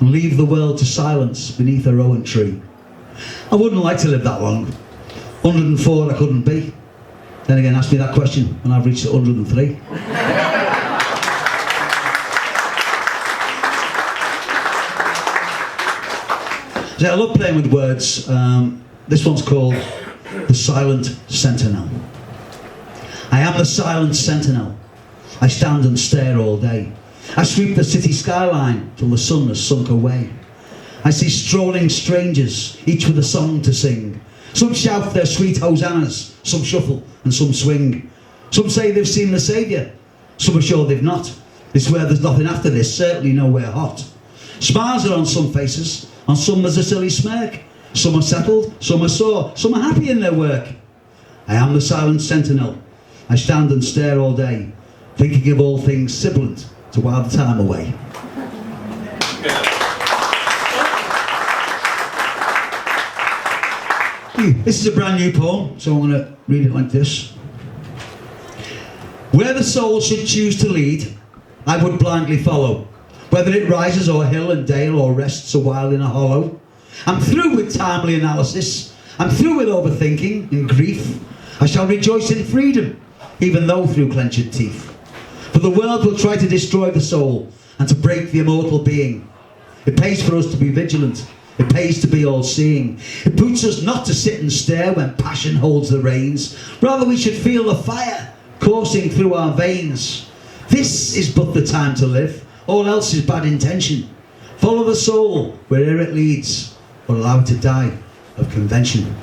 and leave the world to silence beneath a rowan tree. I wouldn't like to live that long. 104 I couldn't be. Then again, ask me that question when I've reached 103. So I love playing with words. This one's called The Silent Sentinel. I am the silent sentinel. I stand and stare all day. I sweep the city skyline till the sun has sunk away. I see strolling strangers, each with a song to sing. Some shout their sweet hosannas, some shuffle and some swing. Some say they've seen the Saviour, some are sure they've not. They swear there's nothing after this, certainly nowhere hot. Smiles are on some faces, on some there's a silly smirk. Some are settled, some are sore, some are happy in their work. I am the silent sentinel. I stand and stare all day, thinking of all things sibilant to while the time away. This is a brand new poem, so I'm going to read it like this. Where the soul should choose to lead, I would blindly follow, whether it rises o'er hill and dale or rests a while in a hollow. I'm through with timely analysis, I'm through with overthinking and grief. I shall rejoice in freedom, even though through clenched teeth. For the world will try to destroy the soul and to break the immortal being. It pays for us to be vigilant. It pays to be all-seeing. It boots us not to sit and stare when passion holds the reins. Rather we should feel the fire coursing through our veins. This is but the time to live. All else is bad intention. Follow the soul wherever it leads, or allow it to die of convention.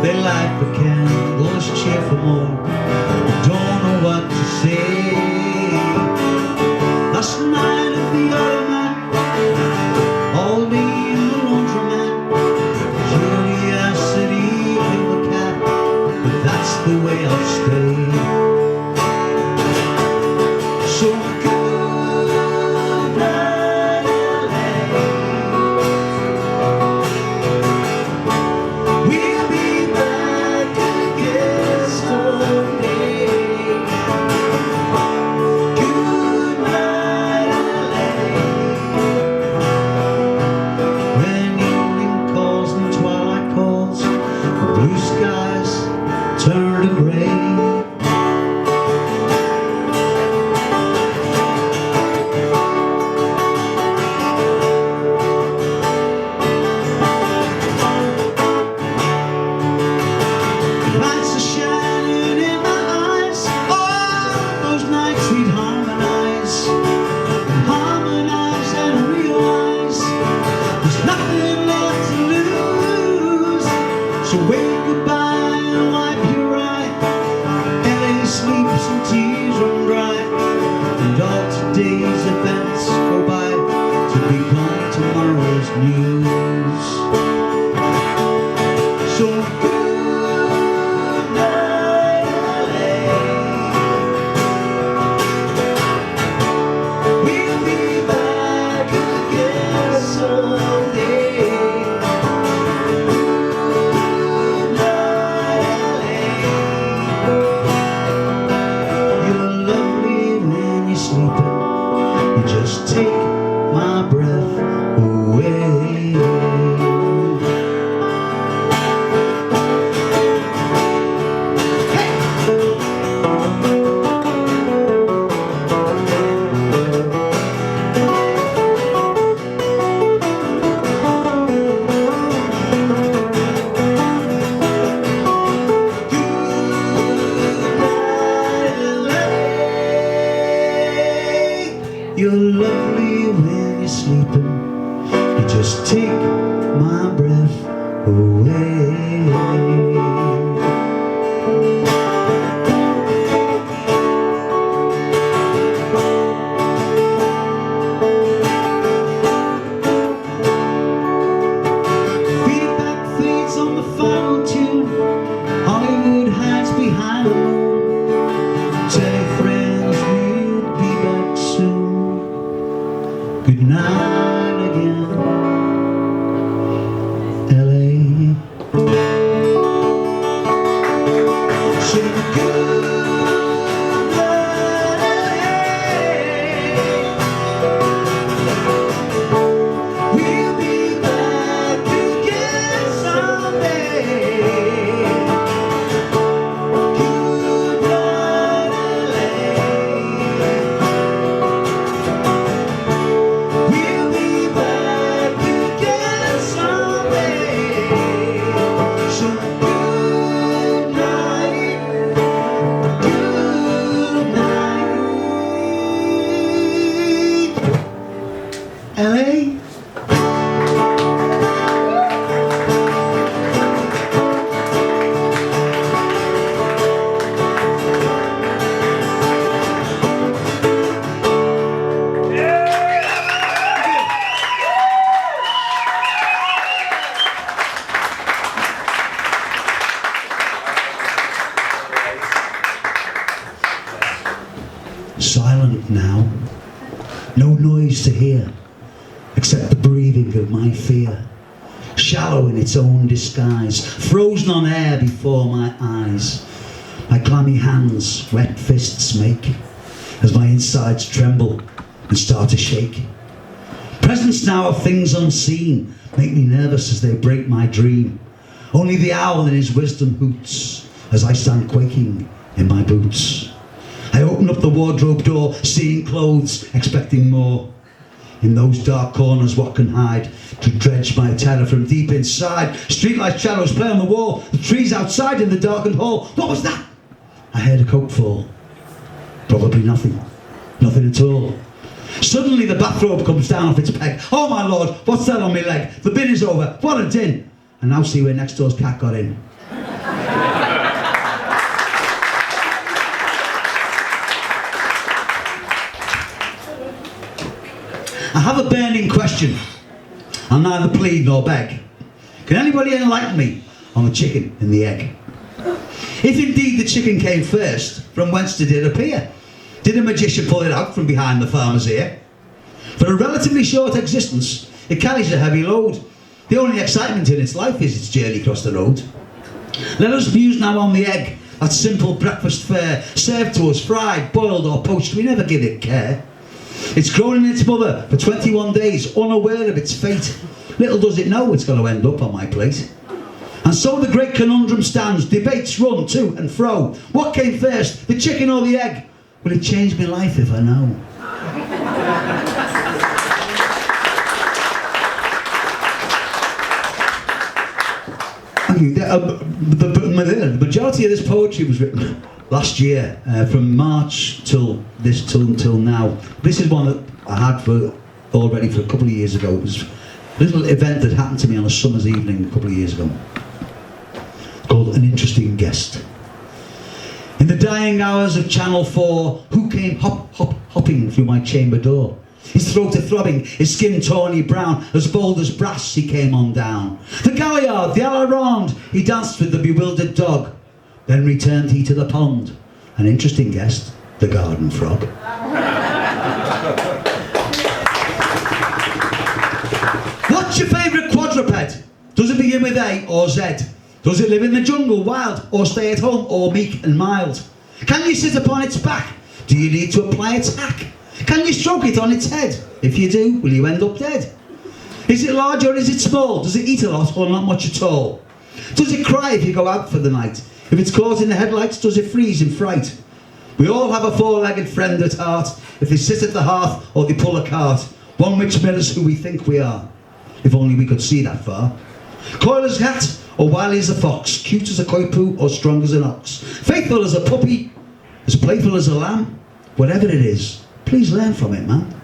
They light the candle. You just take my breath away. You're lovely when you're sleeping. You just take my breath away. Feedback fades on the final tune. Hollywood hides behind the moon. Tell friends we'll be back soon. Good night again, LA. Say good night, we'll be back again someday. Good night, we'll be back again someday. So good night, LA. Silent now, no noise to hear, except the breathing of my fear, shallow in its own disguise, frozen on air before my eyes. My clammy hands, wet fists make, as my insides tremble and start to shake. Presence now of things unseen make me nervous as they break my dream. Only the owl in his wisdom hoots as I stand quaking in my boots. I open up the wardrobe door, seeing clothes, expecting more. In those dark corners, what can hide? To dredge my terror from deep inside. Streetlight shadows play on the wall, the trees outside in the darkened hall. What was that? I heard a coat fall. Probably nothing. Nothing at all. Suddenly the bathrobe comes down off its peg. Oh my lord, what's that on my leg? The bin is over. What a din. And now see where next door's cat got in. I have a burning question. I'll neither plead nor beg. Can anybody enlighten me on the chicken and the egg? If indeed the chicken came first, from whence did it appear? Did a magician pull it out from behind the farmer's ear? For a relatively short existence, it carries a heavy load. The only excitement in its life is its journey across the road. Let us muse now on the egg, that simple breakfast fare, served to us fried, boiled or poached, we never give it care. It's grown in its mother for 21 days, unaware of its fate. Little does it know it's going to end up on my plate. And so the great conundrum stands, debates run to and fro. What came first, the chicken or the egg? Will it change my life if I know? Thank you. The majority of this poetry was written last year, from March till now. This is one that I had already for a couple of years ago. It was a little event that happened to me on a summer's evening a couple of years ago, called An Interesting Guest. In the dying hours of Channel 4, who came hopping through my chamber door? His throat a throbbing, his skin tawny brown, as bold as brass he came on down. The galliard, the alarond, he danced with the bewildered dog. Then returned he to the pond, an interesting guest, the garden frog. What's your favourite quadruped? Does it begin with A or Z? Does it live in the jungle, wild, or stay at home, or meek and mild? Can you sit upon its back? Do you need to apply its hack? Can you stroke it on its head? If you do, will you end up dead? Is it large or is it small? Does it eat a lot or not much at all? Does it cry if you go out for the night? If it's caught in the headlights, does it freeze in fright? We all have a four-legged friend at heart. If they sit at the hearth or they pull a cart, one which mirrors who we think we are. If only we could see that far. Coil as a cat or wily as a fox, cute as a coypoo or strong as an ox, faithful as a puppy, as playful as a lamb. Whatever it is, please learn from it, man.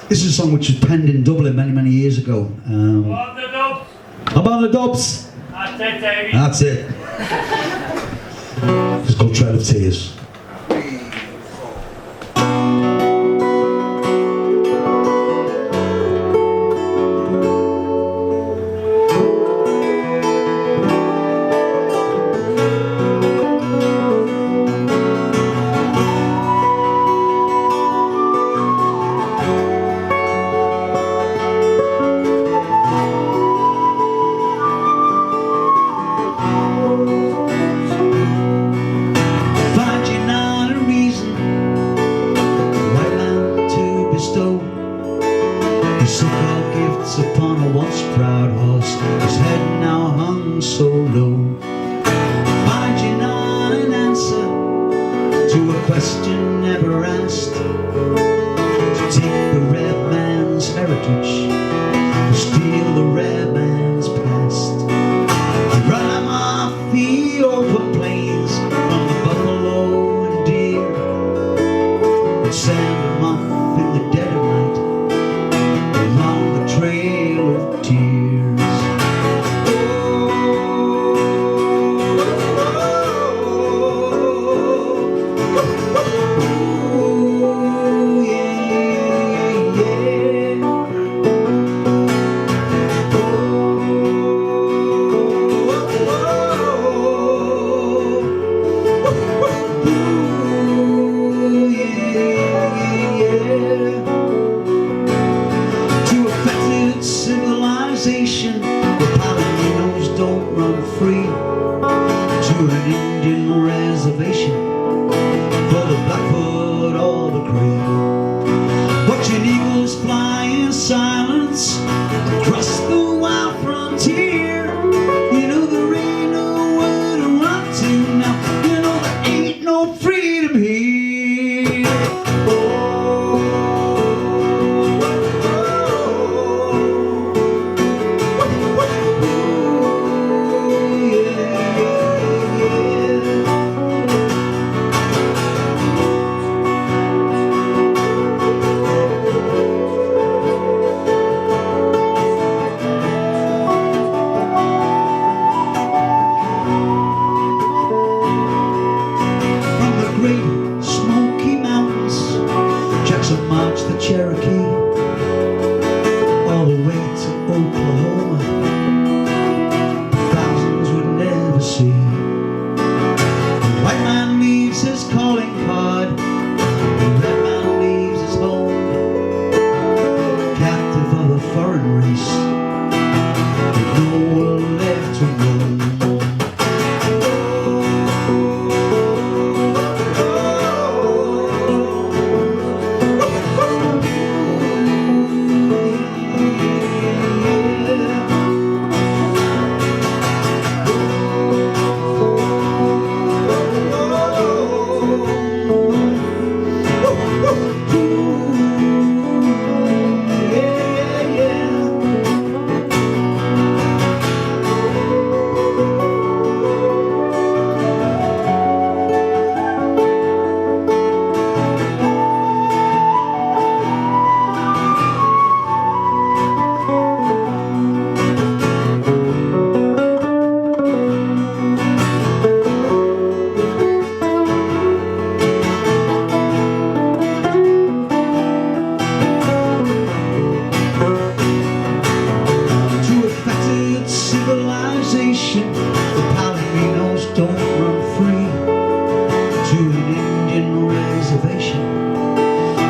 This is a song which was penned in Dublin many years ago. On the dubs. I'm on the dubs. That's it, Davy. That's it. It's called Trail of Tears.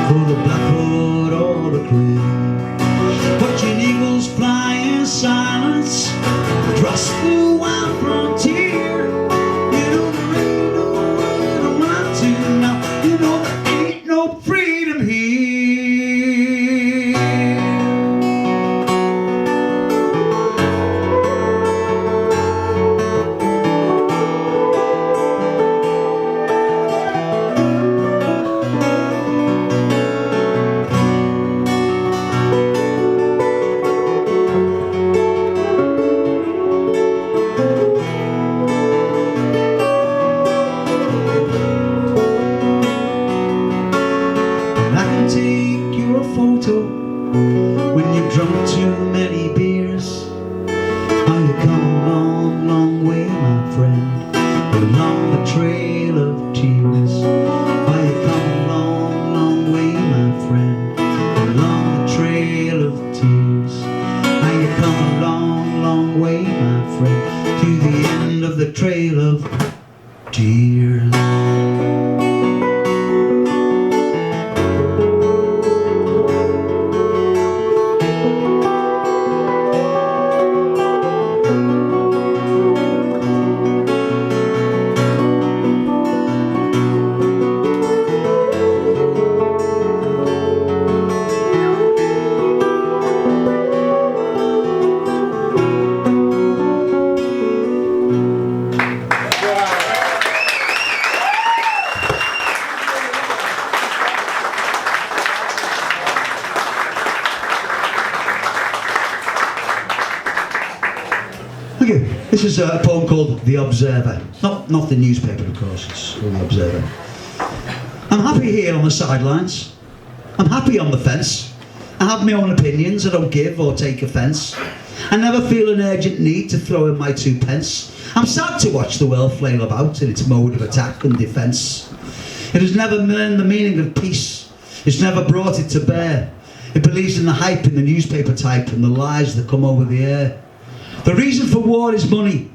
for the blackbird or the crane. Watching eagles fly dance across the wild frontier. You know there ain't no world around to now. You know there ain't no freedom here. Take your photo when you've drunk too many beers. How you come a long, long way, my friend, along the trail of tears. How you come a long, long way, my friend, along the trail of tears. How you come a long, long way, my friend, to the end of the trail of tears. Okay, this is a poem called The Observer. Not the newspaper, of course, it's called The Observer. I'm happy here on the sidelines. I'm happy on the fence. I have my own opinions, I don't give or take offence. I never feel an urgent need to throw in my 2 pence. I'm sad to watch the world flail about in its mode of attack and defence. It has never learned the meaning of peace. It's never brought it to bear. It believes in the hype in the newspaper type and the lies that come over the air. The reason for war is money,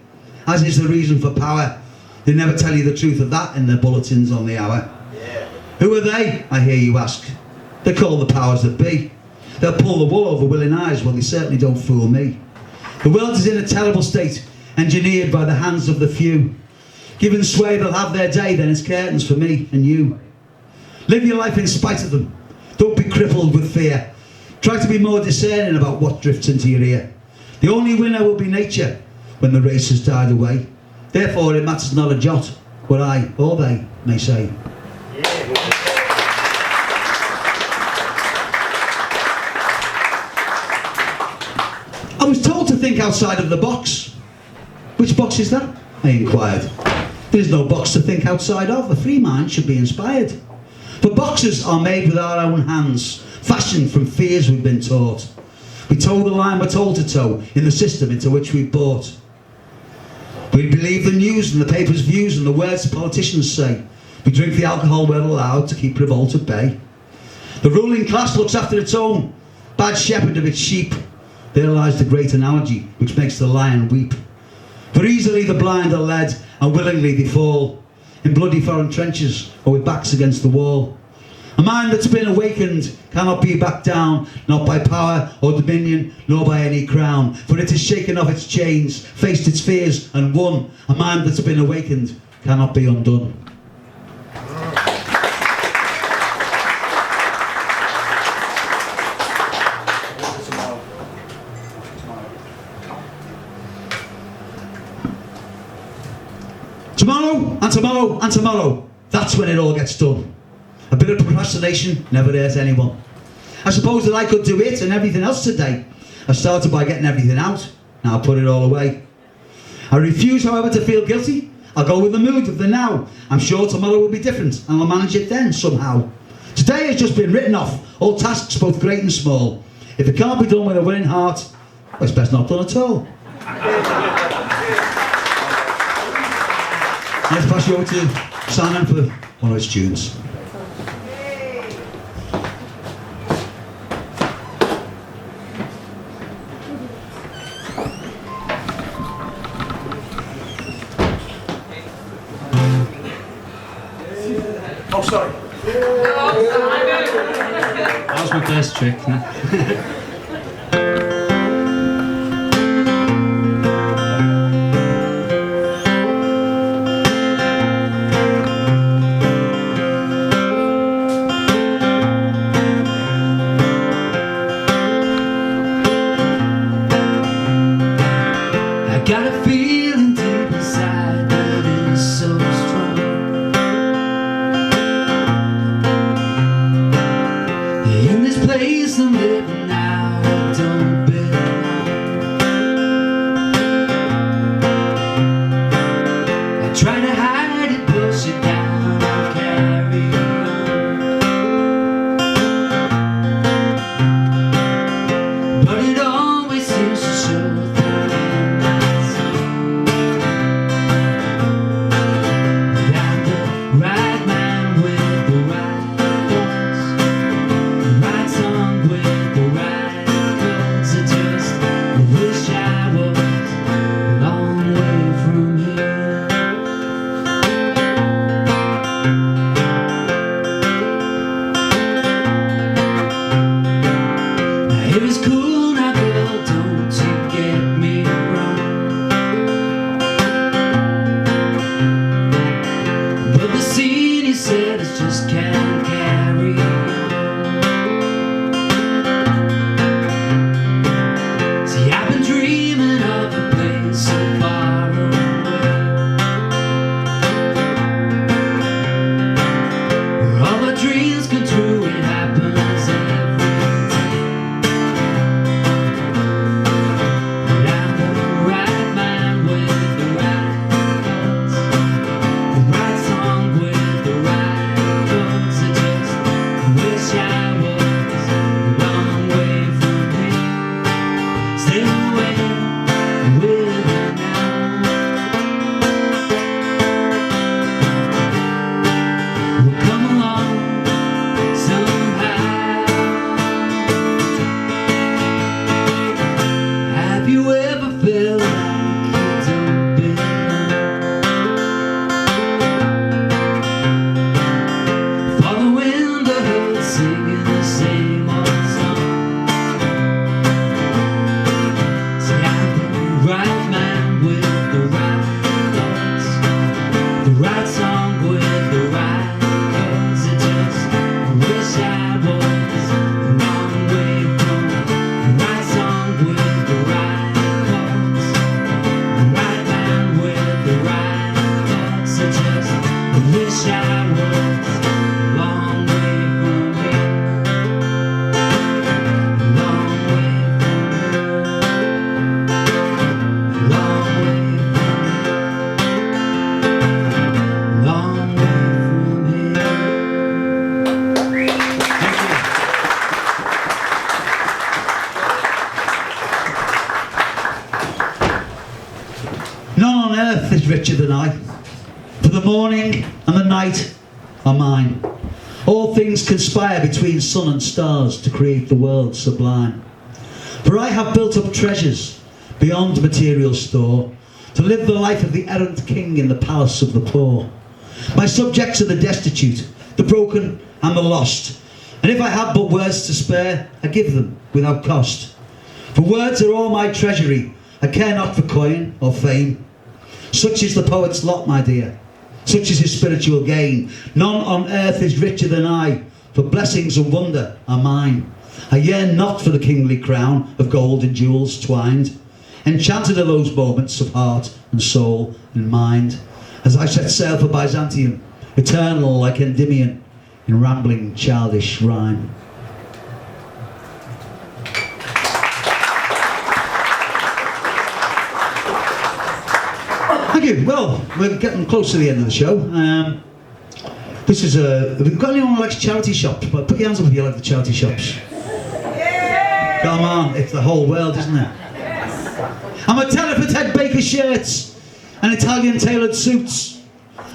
as is the reason for power. They never tell you the truth of that in their bulletins on the hour. Yeah. Who are they, I hear you ask? They're called the powers that be. They'll pull the wool over willing eyes, well they certainly don't fool me. The world is in a terrible state, engineered by the hands of the few. Given sway they'll have their day, then it's curtains for me and you. Live your life in spite of them. Don't be crippled with fear. Try to be more discerning about what drifts into your ear. The only winner will be nature when the race has died away. Therefore it matters not a jot what I or they may say. I was told to think outside of the box. Which box is that? I inquired. There is no box to think outside of. A free mind should be inspired. For boxes are made with our own hands, fashioned from fears we've been taught. We toe the line we're told to toe in the system into which we've bought. We believe the news and the paper's views and the words the politicians say. We drink the alcohol we're allowed to keep revolt at bay. The ruling class looks after its own, bad shepherd of its sheep. There lies the great analogy which makes the lion weep. For easily the blind are led and willingly they fall, in bloody foreign trenches or with backs against the wall. A mind that's been awakened cannot be backed down, not by power or dominion, nor by any crown. For it has shaken off its chains, faced its fears and won. A mind that's been awakened cannot be undone. Tomorrow, and tomorrow, and tomorrow. That's when it all gets done. A bit of procrastination never hurt anyone. I suppose that I could do it and everything else today. I started by getting everything out. Now I'll put it all away. I refuse, however, to feel guilty. I'll go with the mood of the now. I'm sure tomorrow will be different and I'll manage it then somehow. Today has just been written off. All tasks both great and small. If it can't be done with a willing heart, well, it's best not done at all. Let's pass you over to Simon for one of his tunes. Oh, sorry. That was my first trick. Got a feeling deep inside that is so strong. In this place I'm living now, I don't belong. I try to hide it, push it down, I'll carry on. But it always seems to show through in my song. That the right man with the right thoughts, the right song with the right chords. I just wish I was a long way from here. Now it was cool, now girl, don't you get me wrong. But the scene, he said, is just can't carry on. See, I've been dreaming of a place so far away, where all our dreams come true, it happens every day. And I'm the right man with the right thoughts, the right song with the right chords. I just wish I was a long way from here. Stay away with me now. We'll come along somehow. Have you ever felt like you don't belong? Following the herd, singing the same old song. See, I'm the right man with the right thoughts, the right song with the right chords. I just wish I was a long way from the right song with the right chords, the right man with the right thoughts. I just wish I was a long way from here, a long way from here, a long way from here, a long way from here. None on earth is richer than I, for the morning and the night are mine. All things conspire between sun and stars to create the world sublime. For I have built up treasures beyond material store, to live the life of the errant king in the palace of the poor. My subjects are the destitute, the broken and the lost, and if I have but words to spare, I give them without cost. For words are all my treasury, I care not for coin or fame. Such is the poet's lot, my dear, such is his spiritual gain. None on earth is richer than I, for blessings and wonder are mine. I yearn not for the kingly crown of gold and jewels twined. Enchanted are those moments of heart and soul and mind, as I set sail for Byzantium, eternal like Endymion, in rambling childish rhyme. Thank you. Well, we're getting close to the end of the show. This is have we got anyone who likes charity shops? But put your hands up if you like the charity shops. Yeah. Come on, it's the whole world, isn't it? I'm a teller for Ted Baker shirts and Italian tailored suits.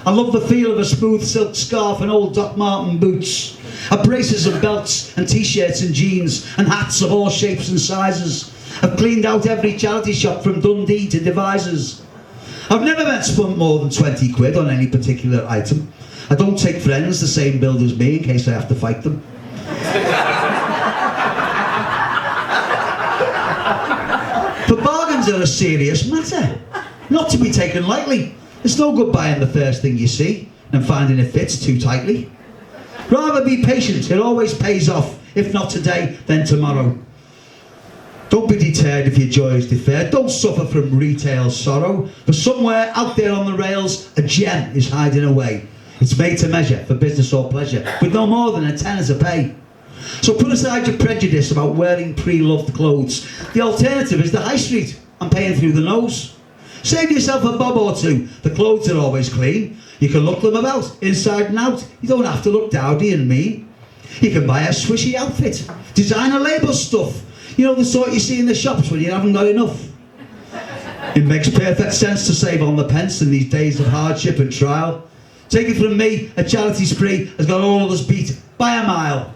I love the feel of a smooth silk scarf and old Doc Marten boots. Braces and belts and t-shirts and jeans and hats of all shapes and sizes. I've cleaned out every charity shop from Dundee to Devizes. I've never spent more than 20 quid on any particular item. I don't take friends the same build as me in case I have to fight them. For bargains are a serious matter, not to be taken lightly. It's no good buying the first thing you see and finding it fits too tightly. Rather be patient, it always pays off. If not today, then tomorrow. Don't be deterred if your joy is deferred. Don't suffer from retail sorrow. For somewhere out there on the rails, a gem is hiding away. It's made to measure for business or pleasure, with no more than a tenner to pay. So put aside your prejudice about wearing pre-loved clothes. The alternative is the high street and paying through the nose. Save yourself a bob or two. The clothes are always clean. You can look them about, inside and out. You don't have to look dowdy and mean. You can buy a swishy outfit, designer label stuff. You know, the sort you see in the shops when you haven't got enough. It makes perfect sense to save on the pence in these days of hardship and trial. Take it from me, a charity spree has got all of us beat by a mile.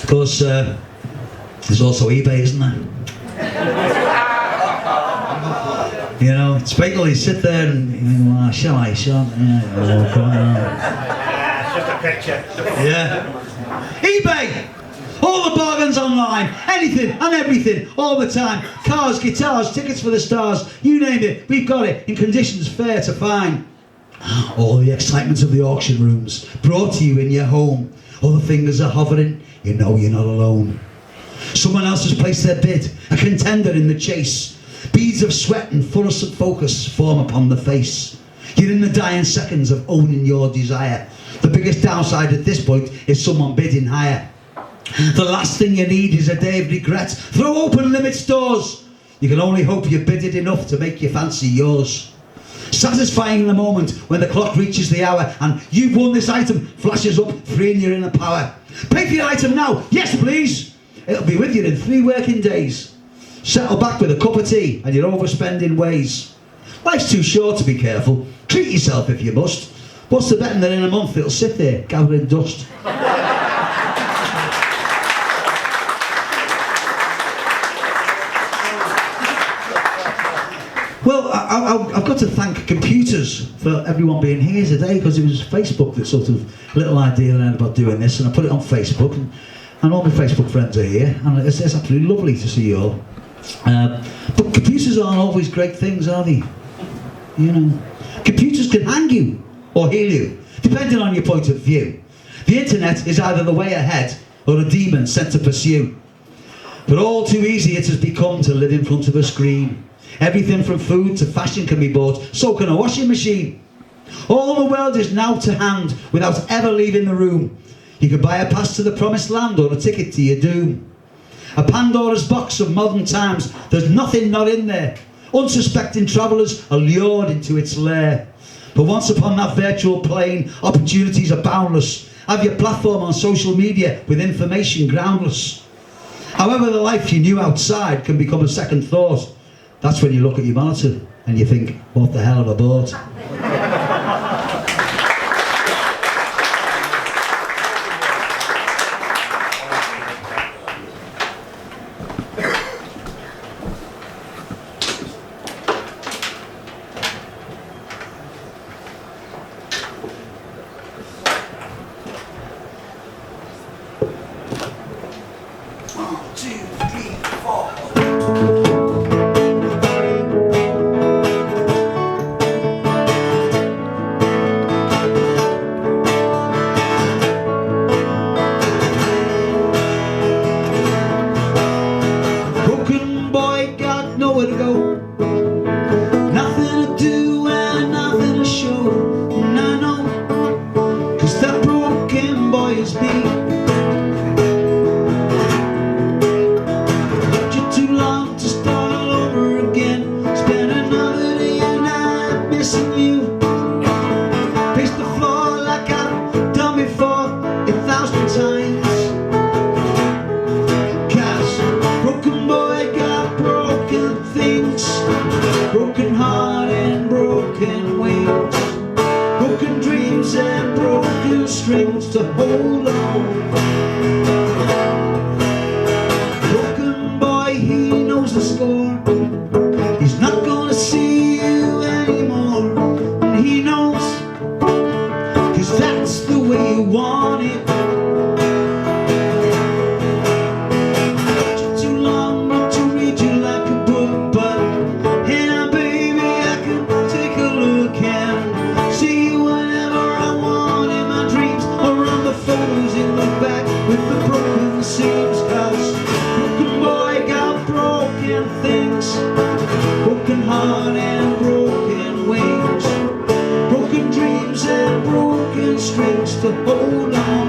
Of course, there's also eBay, isn't there? You know, it's basically you sit there and you think, well, shall I? Just a picture. Yeah. eBay! All the bargains online, anything and everything, all the time. Cars, guitars, tickets for the stars, you name it, we've got it in conditions fair to find. All the excitement of the auction rooms, brought to you in your home. All the fingers are hovering, you know you're not alone. Someone else has placed their bid, a contender in the chase. Beads of sweat and fluorescent focus form upon the face. You're in the dying seconds of owning your desire. The biggest downside at this point is someone bidding higher. The last thing you need is a day of regret. Throw open limit stores. You can only hope you bidded enough to make your fancy yours. Satisfying the moment when the clock reaches the hour and you've won this item flashes up, freeing your inner power. Pay for your item now, yes please. It'll be with you in 3 working days. Settle back with a cup of tea and your overspending ways. Life's too short to be careful. Treat yourself if you must. What's the betting that in a month it'll sit there gathering dust? Well, I've got to thank computers for everyone being here today, because it was Facebook that sort of little idea I had about doing this, and I put it on Facebook, and all my Facebook friends are here, and it's absolutely lovely to see you all. But computers aren't always great things, are they? You know, computers can hang you or heal you, depending on your point of view. The internet is either the way ahead or a demon sent to pursue. But all too easy it has become to live in front of a screen. Everything from food to fashion can be bought, so can a washing machine. All the world is now to hand without ever leaving the room. You can buy a pass to the promised land or a ticket to your doom. A Pandora's box of modern times, there's nothing not in there. Unsuspecting travellers are lured into its lair. But once upon that virtual plane, opportunities are boundless. Have your platform on social media with information groundless. However, the life you knew outside can become a second thought. That's when you look at your monitor and you think, what the hell have I bought? See you heart and broken wings, broken dreams and broken strings to hold on.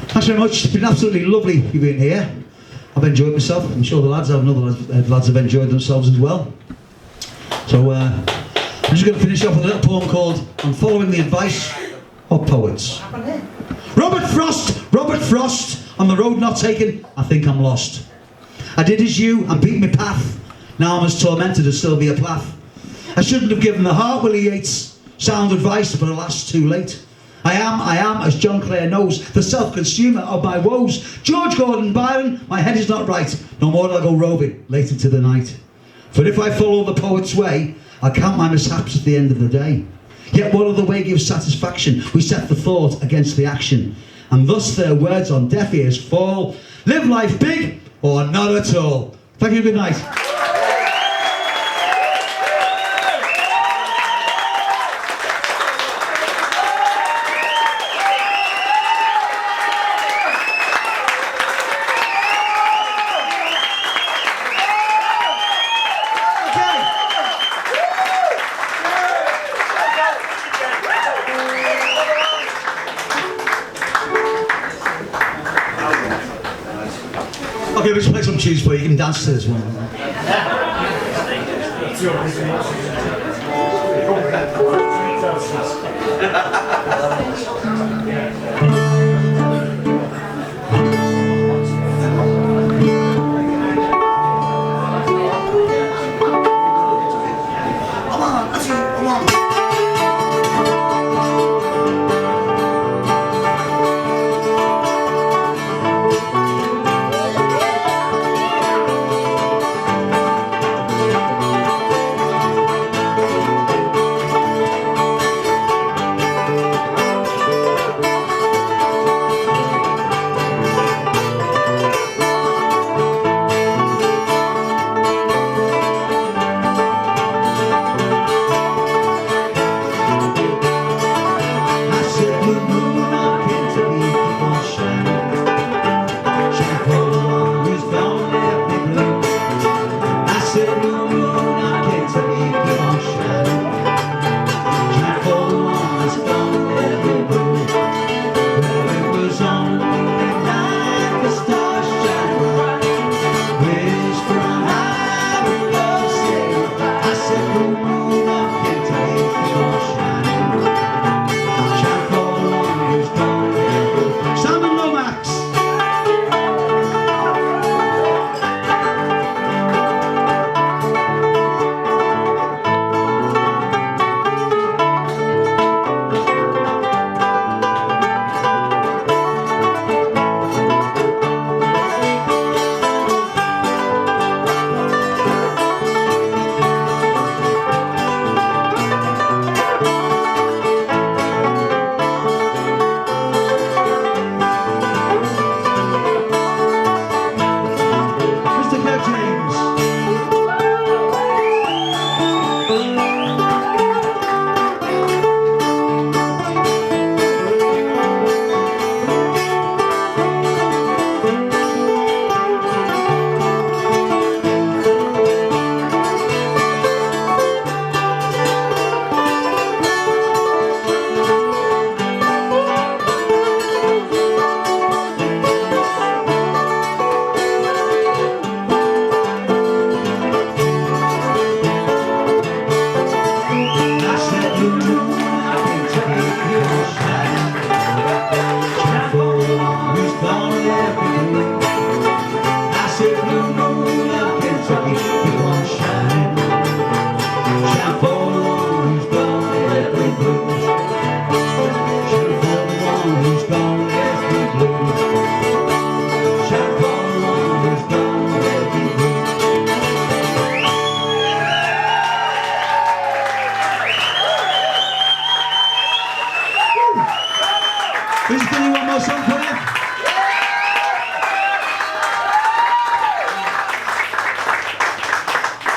Thanks very much. It's been absolutely lovely you being here. I've enjoyed myself. I'm sure the lads have enjoyed themselves as well. So I'm just going to finish off with a little poem called "I'm Following the Advice of Poets." Robert Frost, on the road not taken, I think I'm lost. I did as you and beat my path. Now I'm as tormented as Sylvia Plath. I shouldn't have given the heart Willie Yeats sound advice, but alas, too late. I am, as John Clare knows, the self-consumer of my woes. George Gordon Byron, my head is not right. No more will I go roving late into the night. For if I follow the poet's way, I count my mishaps at the end of the day. Yet what other way gives satisfaction? We set the thought against the action, and thus their words on deaf ears fall. Live life big or not at all. Thank you, good night. Okay, we'll just play some tunes for you. You can dance to this one.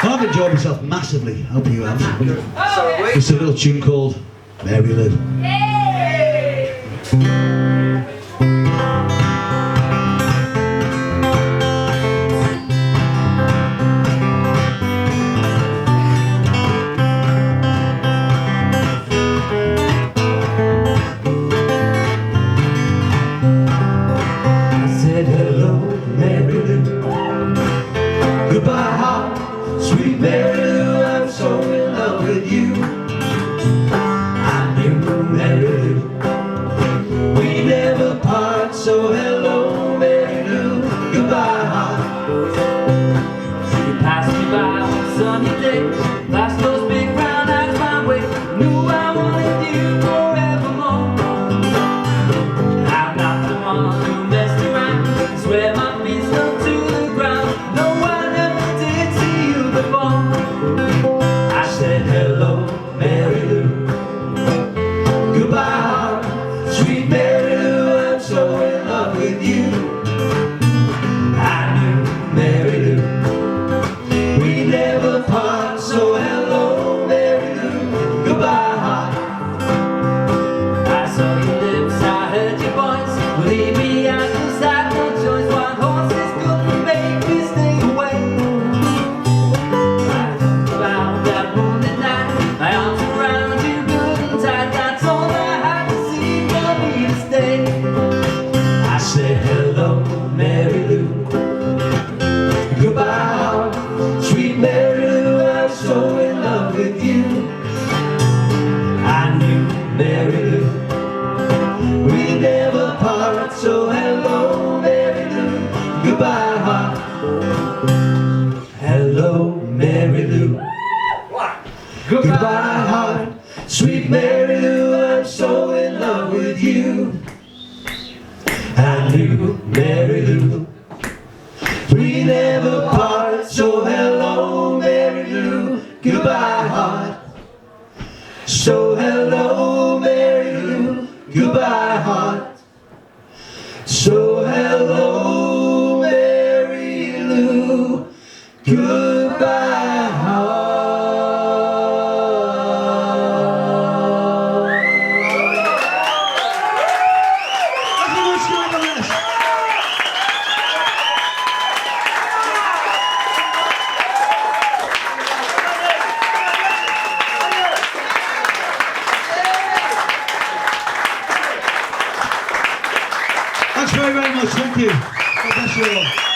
Well, I've enjoyed myself massively. Hope you have. So are we. It's a little tune called Mary Lou. I said hello, Mary Lou. Goodbye, heart, sweet Mary Lou. I'm so in love with you. I knew Mary Lou. We never part, so hello, Mary Lou. Goodbye, heart. You passed me by on a sunny day, flashed those big brown eyes my way. Knew I wanted you forevermore. I'm not the one who messed around, swear my feet stuck to the ground. No, I never did see you before. I said hello, Mary Lou. Goodbye, heart, sweet Mary Lou. I'm so in love with you. I knew Mary Lou. We never part, so hello, Mary Lou. Goodbye, heart. I saw your lips, I heard your voice. Believe me, I just had no choice. Wild horses couldn't make me stay away. I thought about that moonlit night, my arms around you good and tight. That's all I had to see for me to stay. I said hello, Mary Lou. Goodbye, heart, sweet Mary Lou. I'm so in love with you. I knew Mary Lou. We never part, so hello, Mary Lou. Goodbye, heart. Hello, Mary Lou. Goodbye, heart, sweet Mary Lou. I'm so in love with you. I knew Mary Lou. We never part, so hello, Mary Lou. Goodbye, heart. So hello, Mary Lou. Goodbye, heart. So hello, Mary Lou. Goodbye, heart. Thanks very much. Thank you. God bless you all.